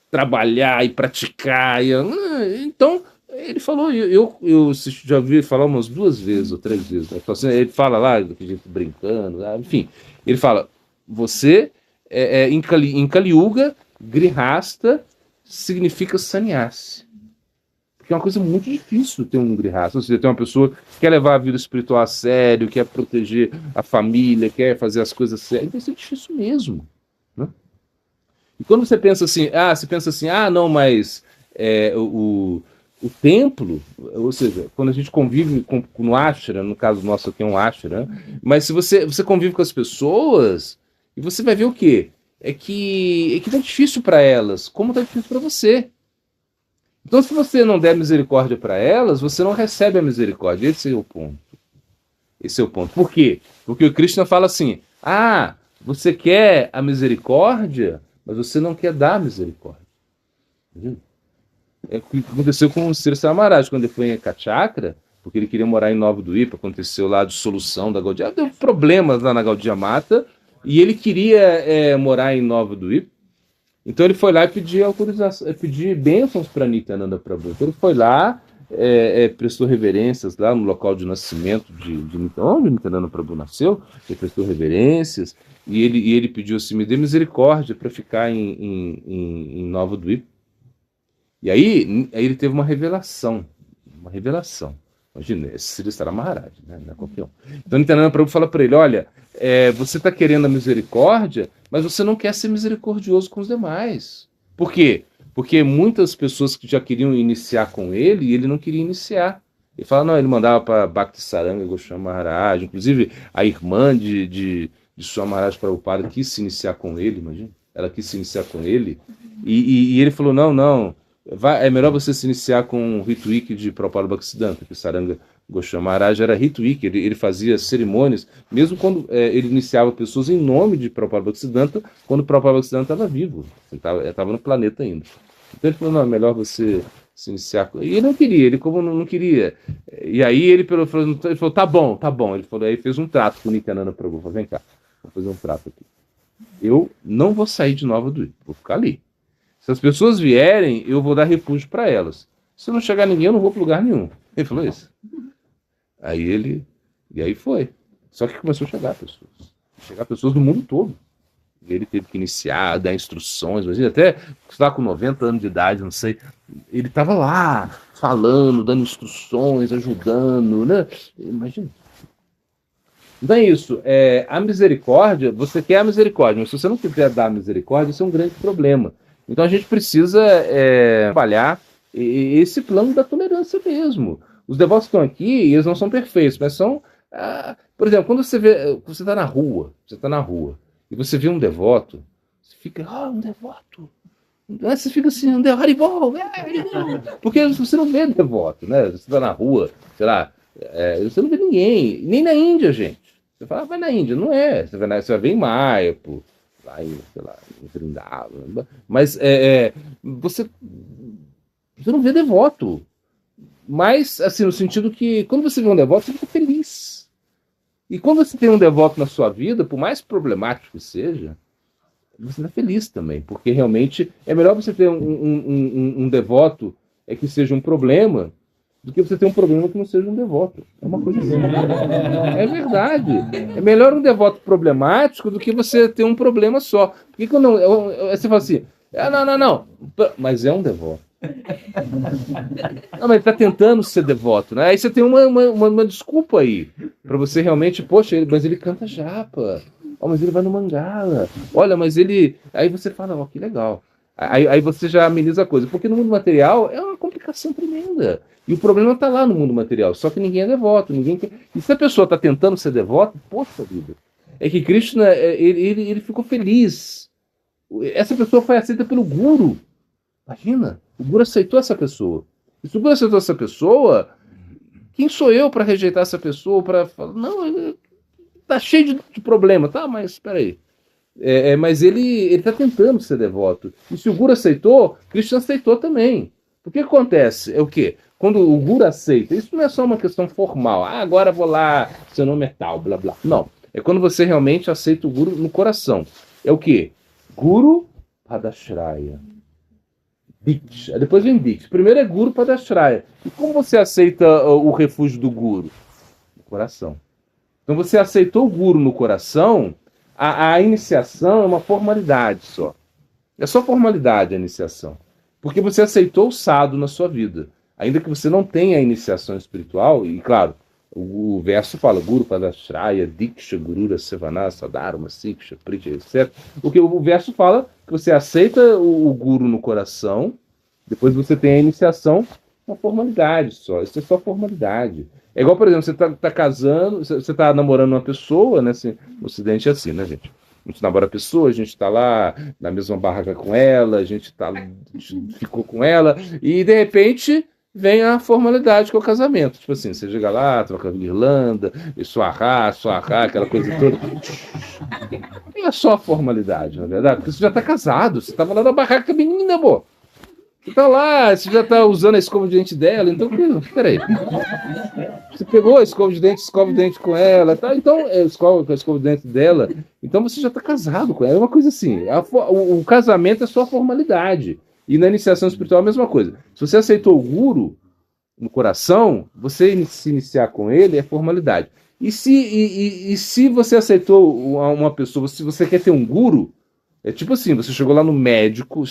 trabalhar e praticar. Então, ele falou, eu já ouvi falar umas 2 vezes ou 3 vezes. Ele fala lá, que gente brincando, enfim. Ele fala, você... em Kali Yuga, grihasta significa sannyasi. Porque é uma coisa muito difícil ter um grihasta. Ou seja, ter uma pessoa que quer levar a vida espiritual a sério, quer proteger a família, quer fazer as coisas sérias. Então isso é difícil mesmo. Né? E quando você pensa assim, não, mas o templo, ou seja, quando a gente convive no ashram, no caso nosso aqui é um ashram, né? Mas se você convive com as pessoas, e você vai ver o quê? É que tá difícil para elas, como tá difícil para você. Então, se você não der misericórdia para elas, você não recebe a misericórdia. Esse é o ponto. Esse é o ponto. Por quê? Porque o Krishna fala assim: você quer a misericórdia, mas você não quer dar a misericórdia. É o que aconteceu com o Sri Samaraj quando ele foi em Kachakra, porque ele queria morar em Nova Duipa, aconteceu lá a dissolução da Gaudiya, deu problemas lá na Gaudiya Mata, e ele queria morar em Nova Duipa. Então ele foi lá e pediu autorização, pedir bênçãos para Nityananda Prabhu. Então ele foi lá, prestou reverências lá no local de nascimento onde Nityananda Prabhu nasceu, ele prestou reverências, e ele pediu assim: me dê misericórdia para ficar em Nova Duipa. E aí ele teve uma revelação. Imagina, esse Sri Sara Maharaj, né? Não é qualquer um. Então Nityananda Prabhu fala para ele: olha, você está querendo a misericórdia, mas você não quer ser misericordioso com os demais. Por quê? Porque muitas pessoas que já queriam iniciar com ele, e ele não queria iniciar. Ele fala, não, ele mandava para Bhakti Saranga Goswami Maharaj, inclusive a irmã de Swami Maharaj Prabhupada quis se iniciar com ele, imagina. Ela quis se iniciar com ele, e ele falou, não, é melhor você se iniciar com o Ritwik de Prabhupada Bhaktisiddhanta, que Saranga Goswami Maharaj era Ritwik, ele fazia cerimônias, mesmo quando ele iniciava pessoas em nome de Prabhupada Bhaktisiddhanta, quando o Prabhupada Bhaktisiddhanta estava vivo, estava no planeta ainda. Então ele falou, não, é melhor você se iniciar com... E ele não queria, ele como não queria. E aí ele falou, tá bom. Ele falou, aí fez um trato com o Nityananda Prabhu, falou, vem cá, vou fazer um trato aqui. Eu não vou sair de Nova Duipa, vou ficar ali. Se as pessoas vierem, eu vou dar refúgio para elas. Se não chegar ninguém, eu não vou para lugar nenhum. Ele falou isso. E aí foi. Só que começou a chegar pessoas do mundo todo. E ele teve que iniciar, dar instruções, mas ele até estava com 90 anos de idade, não sei. Ele estava lá, falando, dando instruções, ajudando, né? Imagina. Então é isso. A misericórdia, você quer a misericórdia, mas se você não quiser dar a misericórdia, isso é um grande problema. Então a gente precisa trabalhar esse plano da tolerância mesmo. Os devotos que estão aqui, eles não são perfeitos, mas são... por exemplo, quando você está na rua, e você vê um devoto, você fica, um devoto. Você fica assim, Haribol, porque você não vê devoto, né? Você está na rua, sei lá, você não vê ninguém, nem na Índia, gente. Você fala, vai na Índia, não é. Você vai ver em Mayapur, lá em, sei lá, em Vrindavan, mas você não vê devoto. Mas, assim, no sentido que quando você vê um devoto, você fica feliz. E quando você tem um devoto na sua vida, por mais problemático que seja, você está feliz também, porque realmente é melhor você ter um devoto que seja um problema do que você ter um problema que não seja um devoto. É uma coisa assim. É verdade. É melhor um devoto problemático do que você ter um problema só. Porque quando você fala assim, não, mas é um devoto. Não, mas ele está tentando ser devoto, né? Aí você tem uma desculpa aí para você realmente, poxa, mas ele canta japa, mas ele vai no Mangala, olha, mas ele... Aí você fala, que legal. Aí você já ameniza a coisa, porque no mundo material é uma complicação tremenda. E o problema está lá no mundo material, só que ninguém é devoto, ninguém quer... E se a pessoa está tentando ser devota, poxa vida, é que Krishna, ele ficou feliz. Essa pessoa foi aceita pelo Guru. Imagina, o Guru aceitou essa pessoa. E se o Guru aceitou essa pessoa, quem sou eu para rejeitar essa pessoa, para falar, não, ele tá cheio de problema, tá, mas espera aí. Mas ele está tentando ser devoto. E se o Guru aceitou, Krishna aceitou também. O que acontece? É o quê? Quando o Guru aceita, isso não é só uma questão formal. Agora vou lá, seu nome é tal, blá blá. Não. É quando você realmente aceita o Guru no coração. É o quê? Guru Padashraya. Diksha. Depois vem Diksha. Primeiro é Guru Padashraya. E como você aceita o refúgio do Guru? No coração. Então você aceitou o Guru no coração, a iniciação é uma formalidade só. É só formalidade a iniciação. Porque você aceitou o sadhu na sua vida. Ainda que você não tenha a iniciação espiritual, e claro, O verso fala, Guru Padashraya, Diksha, Gurura, Sevanasa, Dharma, Siksha, Pritya, etc. Porque o verso fala que você aceita o Guru no coração, depois você tem a iniciação, uma formalidade só. Isso é só formalidade. É igual, por exemplo, você tá casando, você tá namorando uma pessoa, né? Assim, no Ocidente é assim, né, gente? A gente namora a pessoa, a gente tá lá na mesma barraca com ela, a gente ficou com ela, e de repente vem a formalidade que é o casamento. Tipo assim, você chega lá, troca a guirlanda, e suará, aquela coisa toda. É só formalidade, na verdade, porque você já tá casado, você tava lá na barraca com a menina, pô. Você tá lá, você já tá usando a escova de dente dela, então, peraí. Você pegou a escova de dente, escova o dente com ela, tá? Então, escova com a escova de dente dela, então você já tá casado com ela. É uma coisa assim, o casamento é só formalidade. E na iniciação espiritual é a mesma coisa. Se você aceitou o guru no coração, você se iniciar com ele é formalidade. E se você aceitou uma pessoa, se você quer ter um guru, é tipo assim, você chegou lá no médico,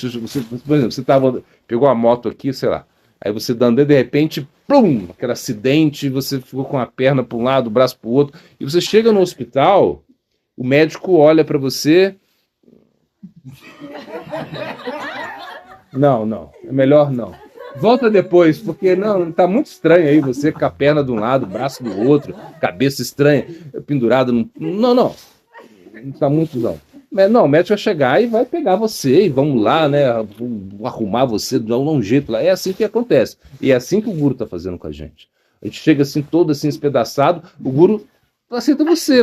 por exemplo, pegou a moto aqui, sei lá, aí você dando, de repente, plum, aquele acidente, você ficou com a perna para um lado, o braço para o outro, e você chega no hospital, o médico olha para você. Não, é melhor não. Volta depois, porque não, tá muito estranho aí você com a perna de um lado, o braço do outro, cabeça estranha, pendurada no. Não tá muito não. Não, o médico vai chegar e vai pegar você e vamos lá, né? Arrumar você, dar um jeito lá. É assim que acontece. E é assim que o guru tá fazendo com a gente. A gente chega assim, todo assim, espedaçado, o guru aceita você.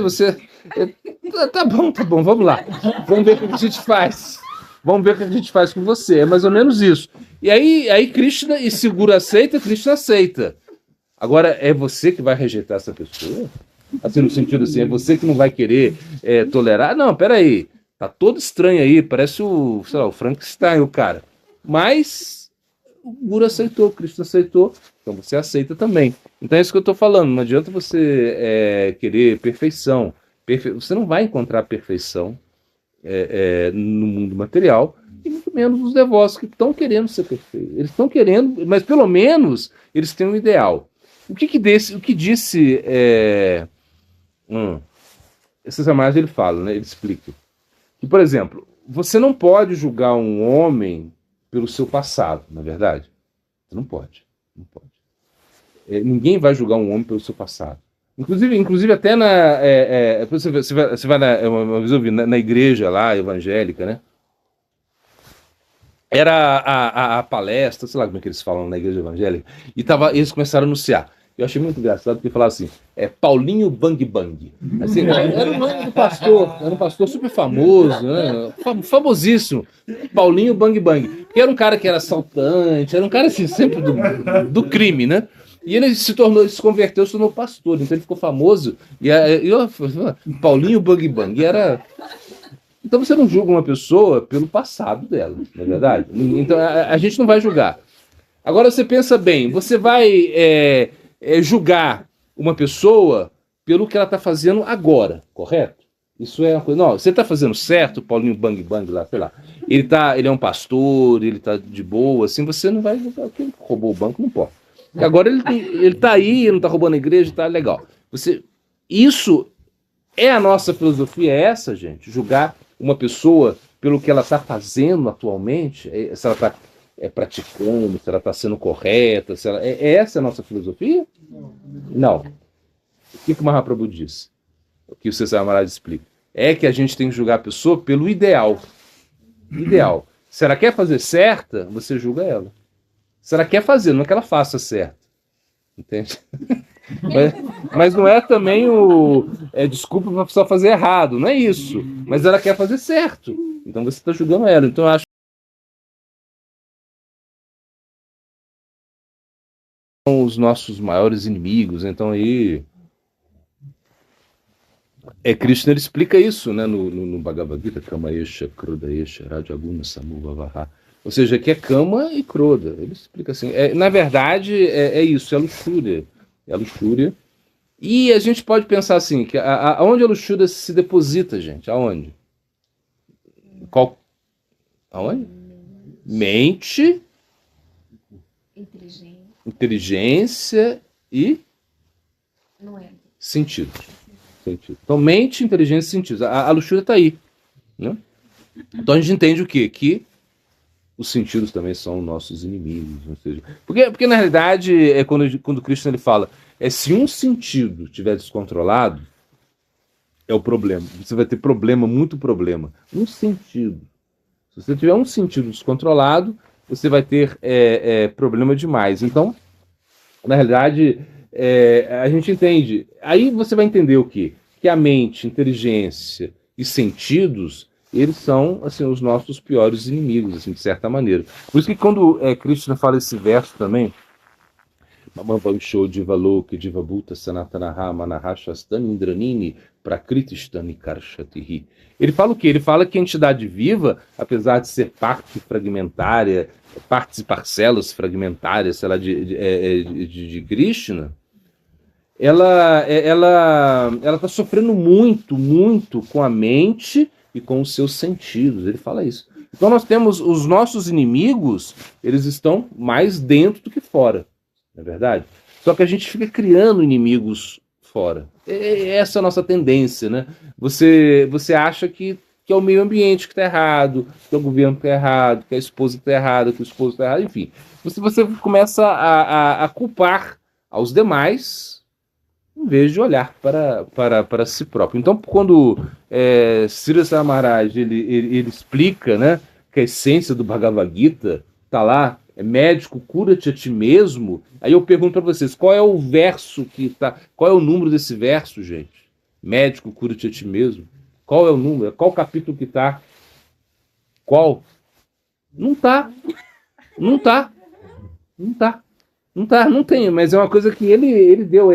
Tá bom, vamos lá. Vamos ver o que a gente faz. Vamos ver o que a gente faz com você. É mais ou menos isso. E aí Krishna, e se o guru aceita, Krishna aceita. Agora, é você que vai rejeitar essa pessoa? Assim, no sentido assim, é você que não vai querer tolerar? Não, peraí. Tá todo estranho aí, parece o Frankenstein, o cara. Mas o Guru aceitou, o Cristo aceitou, então você aceita também. Então é isso que eu estou falando, não adianta você querer perfeição. Você não vai encontrar perfeição no mundo material, e muito menos os devotos que estão querendo ser perfeitos. Eles estão querendo, mas pelo menos eles têm um ideal. O que disse... Essa Samaraj ele fala, né? Ele explica que, por exemplo, você não pode julgar um homem pelo seu passado, na verdade. Você não pode. Ninguém vai julgar um homem pelo seu passado. Inclusive até você vai uma vez eu vi, na igreja lá, evangélica, né? Era a palestra, sei lá como é que eles falam na igreja evangélica, e eles começaram a anunciar. Eu achei muito engraçado porque falava assim, Paulinho Bang Bang. Assim, era um pastor super famoso, né? Famosíssimo, Paulinho Bang Bang. Que era um cara que era assaltante, era um cara assim, sempre do crime, né? E ele se converteu, se tornou pastor, então ele ficou famoso. Paulinho Bang Bang. Então você não julga uma pessoa pelo passado dela, não é verdade? Então a gente não vai julgar. Agora você pensa bem, você vai julgar uma pessoa pelo que ela está fazendo agora, correto? Isso é uma coisa. Não, você está fazendo certo, Paulinho Bang Bang lá, sei lá. Ele é um pastor, ele está de boa, assim, você não vai julgar que ele roubou o banco, não pode. Agora ele está aí, ele não está roubando a igreja, está legal. Isso é a nossa filosofia, é essa, gente? Julgar uma pessoa pelo que ela está fazendo atualmente, se ela está praticando, se ela está sendo correta, essa é a nossa filosofia? Não. O que o Mahaprabhu diz? O que o César Maharaj explica? É que a gente tem que julgar a pessoa pelo ideal. Ideal. Se ela quer fazer certa, você julga ela. Se ela quer fazer, não é que ela faça certo. Entende? Mas não é também desculpa para a pessoa fazer errado, não é isso. Mas ela quer fazer certo. Então você está julgando ela. Então eu acho que são os nossos maiores inimigos. Então aí Krishna ele explica isso, né, no Bhagavad Gita, Kama Esha, Kroda Esha, Rajaguna, Samubha Vaha. Ou seja, que é Kama e Kroda. Ele explica assim. Na verdade, isso, é luxúria. É luxúria. E a gente pode pensar assim, que aonde a luxúria se deposita, gente? Aonde? Aonde? Mente, inteligência e Não entra. Sentidos. Então, mente, inteligência e sentidos. A luxúria está aí. Né? Então a gente entende o quê? Que os sentidos também são nossos inimigos. Ou seja, porque na realidade, quando Krishna ele fala, se um sentido estiver descontrolado, é o problema. Você vai ter problema, muito problema. Um sentido. Se você tiver um sentido descontrolado, você vai ter problema demais. Então, na realidade, a gente entende. Aí você vai entender o quê? Que a mente, inteligência e sentidos, eles são assim, os nossos piores inimigos, assim, de certa maneira. Por isso que quando Krishna fala esse verso também, Mamamvamsho Divaloke Divabhuta Sanatanaha Manahashastani Indranini Prakritistani Karshatihi. Ele fala o quê? Ele fala que a entidade viva, apesar de ser parte fragmentária, partes e parcelas fragmentárias, sei lá, de Krishna, ela está sofrendo muito, muito com a mente e com os seus sentidos. Ele fala isso. Então nós temos os nossos inimigos, eles estão mais dentro do que fora. Não é verdade? Só que a gente fica criando inimigos fora. Essa é a nossa tendência, né? Você acha que é o meio ambiente que está errado, que é o governo que está errado, que a esposa está errada, que o esposo está errado, enfim. Você começa a culpar aos demais em vez de olhar para si próprio. Então, quando Srila Maharaj ele explica, né, que a essência do Bhagavad Gita está lá, médico, cura-te a ti mesmo. Aí eu pergunto para vocês, qual é o verso que tá? Qual é o número desse verso, gente? Médico, cura-te a ti mesmo. Qual é o número? Qual capítulo que tá? Qual? Não tá. Não tá. Não tá. Não tá, não tem, mas é uma coisa que ele deu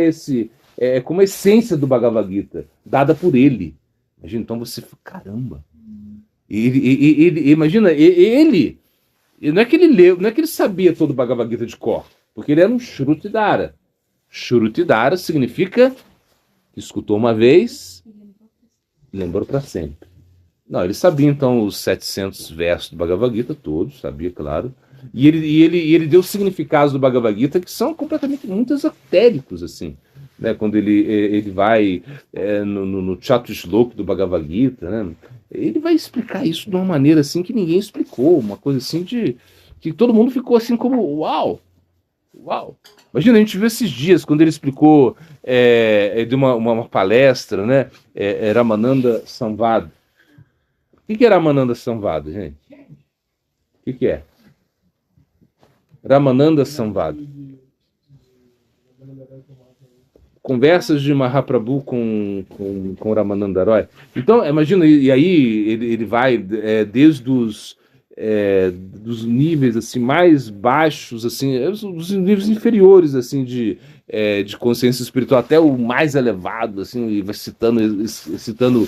como essência do Bhagavad Gita, dada por ele. Imagina, então você fala, caramba. Imagina, ele não é que ele leu, não é que ele sabia todo o Bhagavad Gita de cor, porque ele era um Shrutidara. Shrutidara significa que escutou uma vez e lembrou para sempre. Não, ele sabia então os 700 versos do Bhagavad Gita todos, sabia, claro. E ele deu significados do Bhagavad Gita que são completamente muito esotéricos, assim. Né? Quando ele vai no Chatushlok do Bhagavad Gita, né? Ele vai explicar isso de uma maneira assim que ninguém explicou, uma coisa assim que todo mundo ficou assim como uau, uau. Imagina, a gente viu esses dias quando ele explicou de uma palestra, né? Ramananda Samvada. O que é Ramananda Samvada, gente? O que é? Ramananda Samvada. Conversas de Mahaprabhu com Ramananda Roy. Então, imagina, e aí ele vai desde dos níveis assim mais baixos, assim, os níveis inferiores assim de consciência espiritual até o mais elevado, assim, e vai citando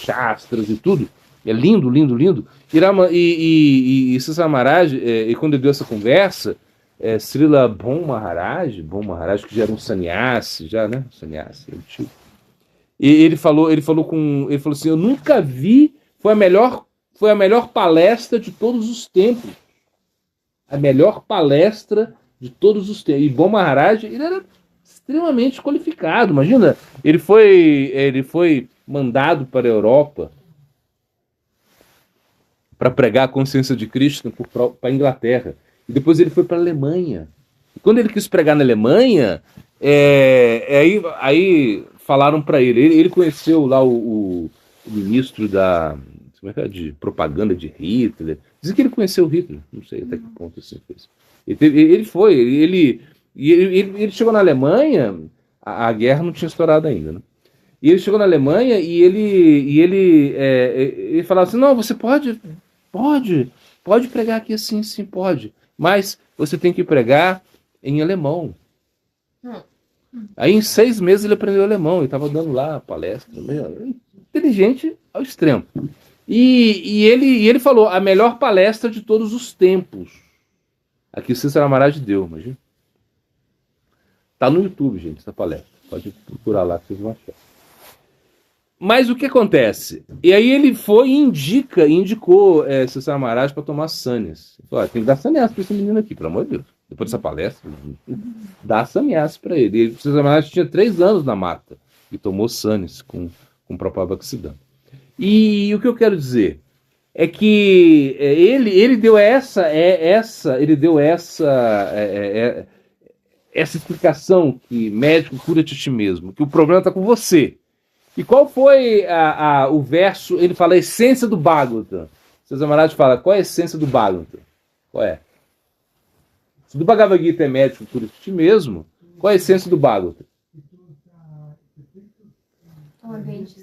shastras e tudo. É lindo, lindo, lindo. E Srila Maharaj, quando ele deu essa conversa, Srila Bom Maharaj, que já era um sannyasi, já, né? Sannyasi, antigo. E ele falou assim, eu nunca vi, foi a melhor palestra de todos os tempos. A melhor palestra de todos os tempos. E Bom Maharaj, ele era extremamente qualificado. Imagina, ele foi mandado para a Europa para pregar a consciência de Krishna para a Inglaterra. E depois ele foi para a Alemanha. E quando ele quis pregar na Alemanha, aí falaram para ele. Ele conheceu lá o ministro de propaganda de Hitler. Dizem que ele conheceu o Hitler. Não sei até que ponto assim fez. Ele chegou na Alemanha, a guerra não tinha estourado ainda, né? E ele chegou na Alemanha e ele falava assim, não, você pode pregar aqui assim, sim, pode. Mas você tem que pregar em alemão. Aí em 6 meses ele aprendeu alemão e estava dando lá a palestra. Inteligente ao extremo. E ele falou a melhor palestra de todos os tempos. Aqui o Srila Maharaj deu, imagina. Tá no YouTube, gente, essa palestra. Pode procurar lá que vocês vão achar. Mas o que acontece? E aí ele foi e indicou Srila Maharaj para tomar sannyas. Ele falou, tem que dar sannyas para esse menino aqui, pelo amor de Deus. depois dessa palestra, dá sannyas para ele. E o César Maharaj tinha 3 anos na mata e tomou sannyas com Prabhupada Bhaktisiddhanta. E o que eu quero dizer é que ele deu essa explicação que médico cura-te a ti mesmo, que o problema está com você. E qual foi o verso? Ele fala a essência do Bhagavata. César Maharaj fala, qual é a essência do Bhagavata? Qual é? Se do Bhagavad Gita é médico cura-te a ti mesmo, qual é a essência do Bhagavata?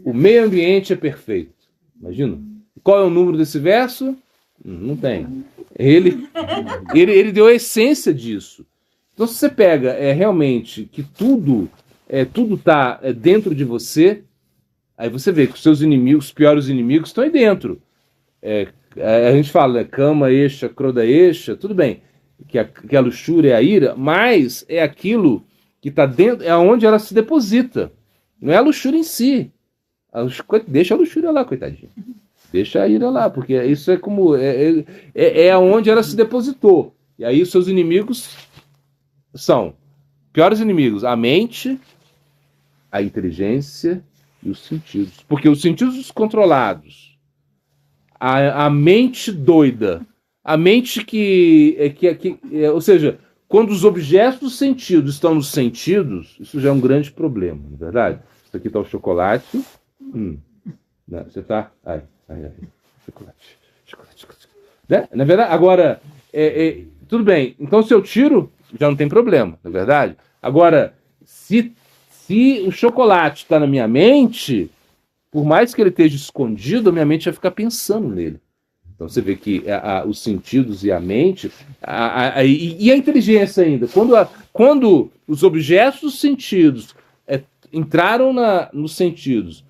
O meio ambiente é perfeito. Imagina. Qual é o número desse verso? Não tem. Ele deu a essência disso. Então, se você pega realmente que tudo está dentro de você, aí você vê que os seus inimigos, os piores inimigos, estão aí dentro. A gente fala Kama, Esha, Krodha, Esha, tudo bem, que a luxúria é a ira, mas é aquilo que está dentro, é onde ela se deposita. Não é a luxúria em si. Deixa a luxúria lá, coitadinho. Deixa a ira lá, porque isso é como... É onde ela se depositou. E aí os seus inimigos são piores inimigos, a mente, a inteligência e os sentidos. Porque os sentidos descontrolados, a mente doida, a mente ou seja, quando os objetos dos sentidos estão nos sentidos, isso já é um grande problema, não é verdade? Isso aqui está o chocolate. Não, você está... Ai. Chocolate. Né? Na verdade, agora, tudo bem. Então, se eu tiro, já não tem problema, não é verdade? Agora, se o chocolate está na minha mente, por mais que ele esteja escondido, a minha mente vai ficar pensando nele. Então, você vê que os sentidos e a mente, e a inteligência ainda, quando os objetos dos sentidos entraram nos sentidos,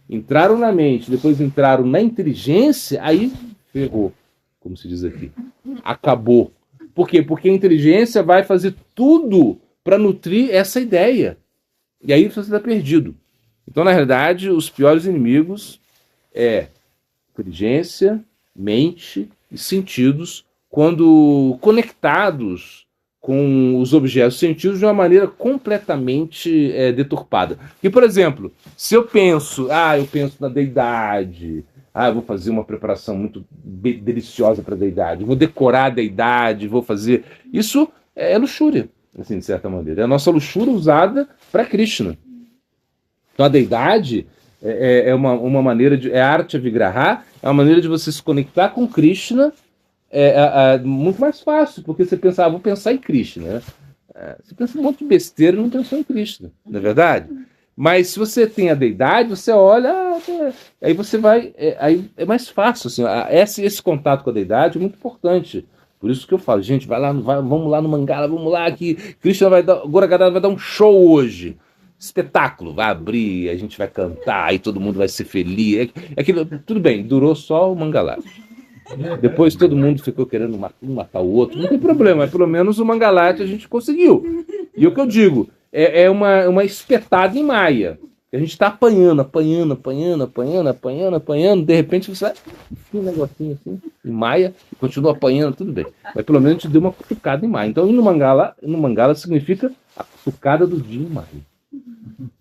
entraram na mente, depois entraram na inteligência, aí ferrou, como se diz aqui. Acabou. Por quê? Porque a inteligência vai fazer tudo para nutrir essa ideia. E aí você está perdido. Então, na realidade, os piores inimigos é inteligência, mente e sentidos, quando conectados com os objetos sentidos de uma maneira completamente deturpada. E, por exemplo, se eu penso na deidade, eu vou fazer uma preparação muito deliciosa para a deidade, vou decorar a deidade, vou fazer... Isso é luxúria, assim, de certa maneira. É a nossa luxúria usada para Krishna. Então a deidade é uma maneira de... É arte vigraha, é uma maneira de você se conectar com Krishna muito mais fácil, porque você pensa, vou pensar em Krishna, né? Você pensa um monte de besteira e não pensou em Krishna, não é verdade? Mas se você tem a deidade, você olha, aí você vai, aí é mais fácil, assim, esse contato com a deidade é muito importante. Por isso que eu falo, gente, vamos lá no Mangala, vamos lá que Krishna Gaura Gadara vai dar um show hoje. Espetáculo, vai abrir, a gente vai cantar, aí todo mundo vai ser feliz. Tudo bem, durou só o Mangala. Depois todo mundo ficou querendo matar o outro. Não tem problema, mas pelo menos o Mangalate a gente conseguiu. E o que eu digo, é uma espetada em maia. A gente está apanhando. De repente você vai um negocinho assim, em maia, e continua apanhando, tudo bem. Mas pelo menos a gente deu uma cutucada em maia. Então no Mangala significa a cutucada do dia em maia.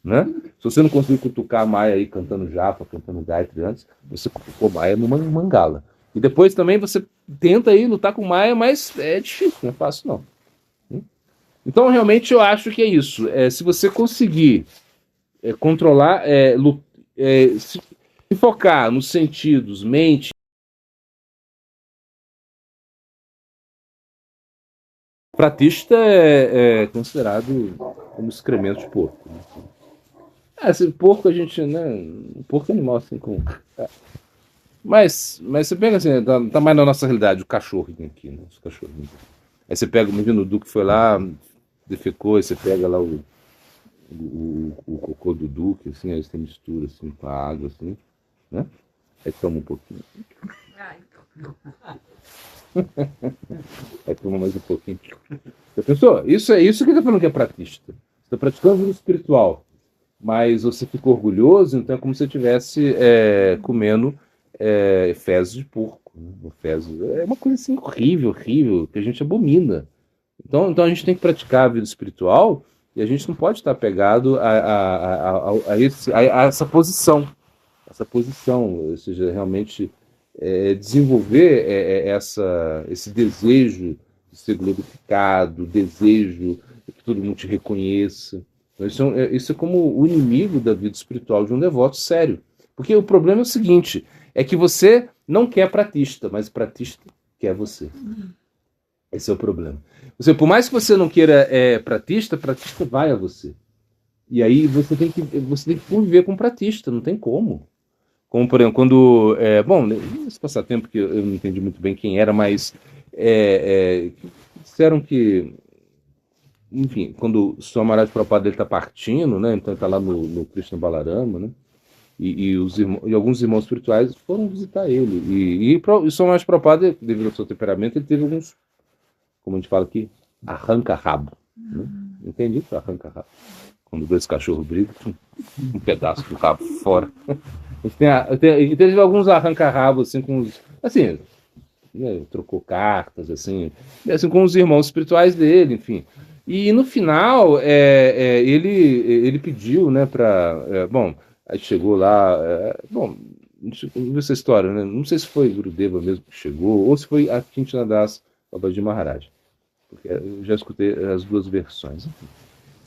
Né? Se você não conseguir cutucar a maia aí cantando japa, cantando Gayatri antes, você cutucou maia no Mangala. E depois também você tenta aí lutar com Maia, mas é difícil, não é fácil não. Então realmente eu acho que é isso. Se você conseguir controlar, se focar nos sentidos, mente, pratista é considerado como excremento de porco. Né? Esse porco a gente, né? Porco é animal assim com... Mas você pega assim, tá mais na nossa realidade, o cachorrinho aqui, né? Os cachorrinhos. Aí você pega, imagina o Duque foi lá, defecou, aí você pega lá o cocô do Duque, assim, aí você mistura assim, com a água, assim, né? Aí toma um pouquinho. Aí toma mais um pouquinho. Você pensou? Isso é isso que ele tá falando que é pratista. Você está praticando vida espiritual, mas você ficou orgulhoso, então é como se você estivesse comendo fezes de porco. Né? Fezes. É uma coisa assim horrível, que a gente abomina. Então a gente tem que praticar a vida espiritual e a gente não pode estar apegado a essa posição. Essa posição, ou seja, realmente desenvolver esse desejo de ser glorificado, desejo que todo mundo te reconheça. Então, isso é como o inimigo da vida espiritual de um devoto sério. Porque o problema é o seguinte, é que você não quer pratista, mas pratista quer você. Esse é o problema. Por mais que você não queira pratista vai a você. E aí você tem que conviver com pratista, não tem como. Como, por exemplo, quando... bom, esse passatempo que eu não entendi muito bem quem era, mas disseram que... Enfim, quando o Swami Maharaj Prabhupada está partindo, né, então ele está lá no Krishna Balarama, né, e alguns irmãos espirituais foram visitar ele. E o Swami Maharaj Prabhupada, devido ao seu temperamento, ele teve alguns, como a gente fala aqui, arranca-rabo. Né? Entende isso? Arranca-rabo. Quando dois cachorros brigam, um pedaço do rabo fora. Teve alguns arranca-rabos, assim, com os... Assim, né, trocou cartas, assim com os irmãos espirituais dele, enfim. E no final, ele pediu, né, bom, aí chegou lá, bom, vamos ver essa história, né? Não sei se foi Gurudeva mesmo que chegou, ou se foi a Akintina Das Babaji Maharaj, porque eu já escutei as duas versões.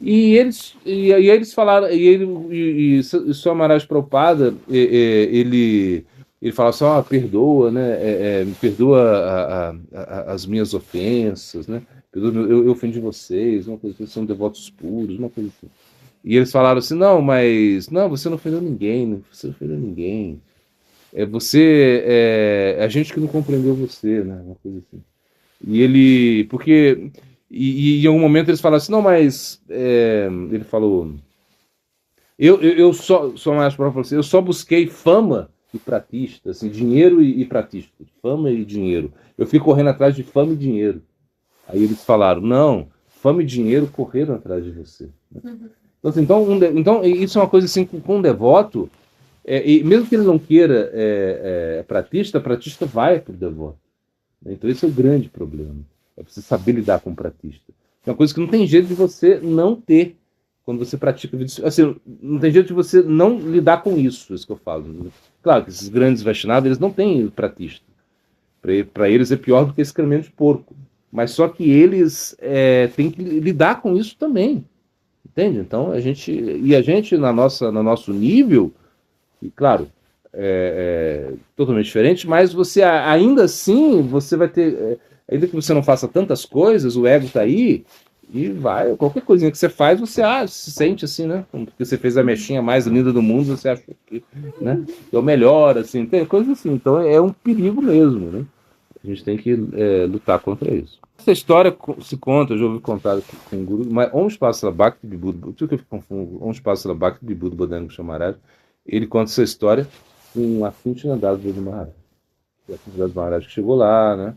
E eles falaram, e o Swami Maharaj Prabhupada, ele fala só, perdoa, né? Me perdoa as minhas ofensas, né? Eu ofendi vocês, uma coisa assim, são devotos puros, uma coisa assim. E eles falaram assim, não, você não ofendeu ninguém, você não ofendeu ninguém. A gente que não compreendeu você, né? Uma coisa assim. Porque em algum momento eles falaram assim, não, mas ele falou, eu só busquei fama e pratista, assim, dinheiro e pratista, fama e dinheiro. Eu fui correndo atrás de fama e dinheiro. Aí eles falaram, não, fama e dinheiro correram atrás de você. Então isso é uma coisa assim, com um devoto, e mesmo que ele não queira pratista vai para o devoto. Então esse é o grande problema. É preciso saber lidar com o pratista. É uma coisa que não tem jeito de você não ter quando você pratica vida. Assim, não tem jeito de você não lidar com isso, isso que eu falo. Claro que esses grandes Vaishnavas, eles não têm pratista. Para eles é pior do que excremento de porco. Mas só que eles têm que lidar com isso também. Entende? Então a gente no nosso nível, e claro, totalmente diferente, mas você ainda assim, você vai ter, ainda que você não faça tantas coisas, o ego está aí, e qualquer coisinha que você faz, você se sente assim, né? Porque você fez a mechinha mais linda do mundo, você acha que, né? É o melhor, assim, tem coisas assim. Então é um perigo mesmo, né? A gente tem que lutar contra isso. Essa história se conta, eu já ouvi contar com o Guru, mas Om Spasala Bhakti Vibhuda, tudo que eu confundo, Om Spasala Bhakti Vibhuda Bodhanga Maharaj, ele conta essa história com a Akintina Das Babaji Maharaj. A Akintina Das Maharaj que chegou lá, né?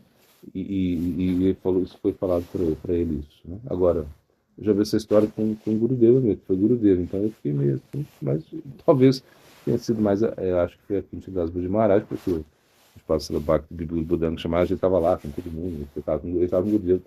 E ele falou, isso foi falado para ele isso, né? Agora, eu já vi essa história com o Gurudeva mesmo, que foi Gurudeva, então eu fiquei meio assim, mas talvez tenha sido mais, acho que foi a Akintina Das Babaji Maharaj, porque o Spasala Bhakti Vibhuda Bodhanga Maharaj, ele estava lá com todo mundo, ele estava com o Gurudeva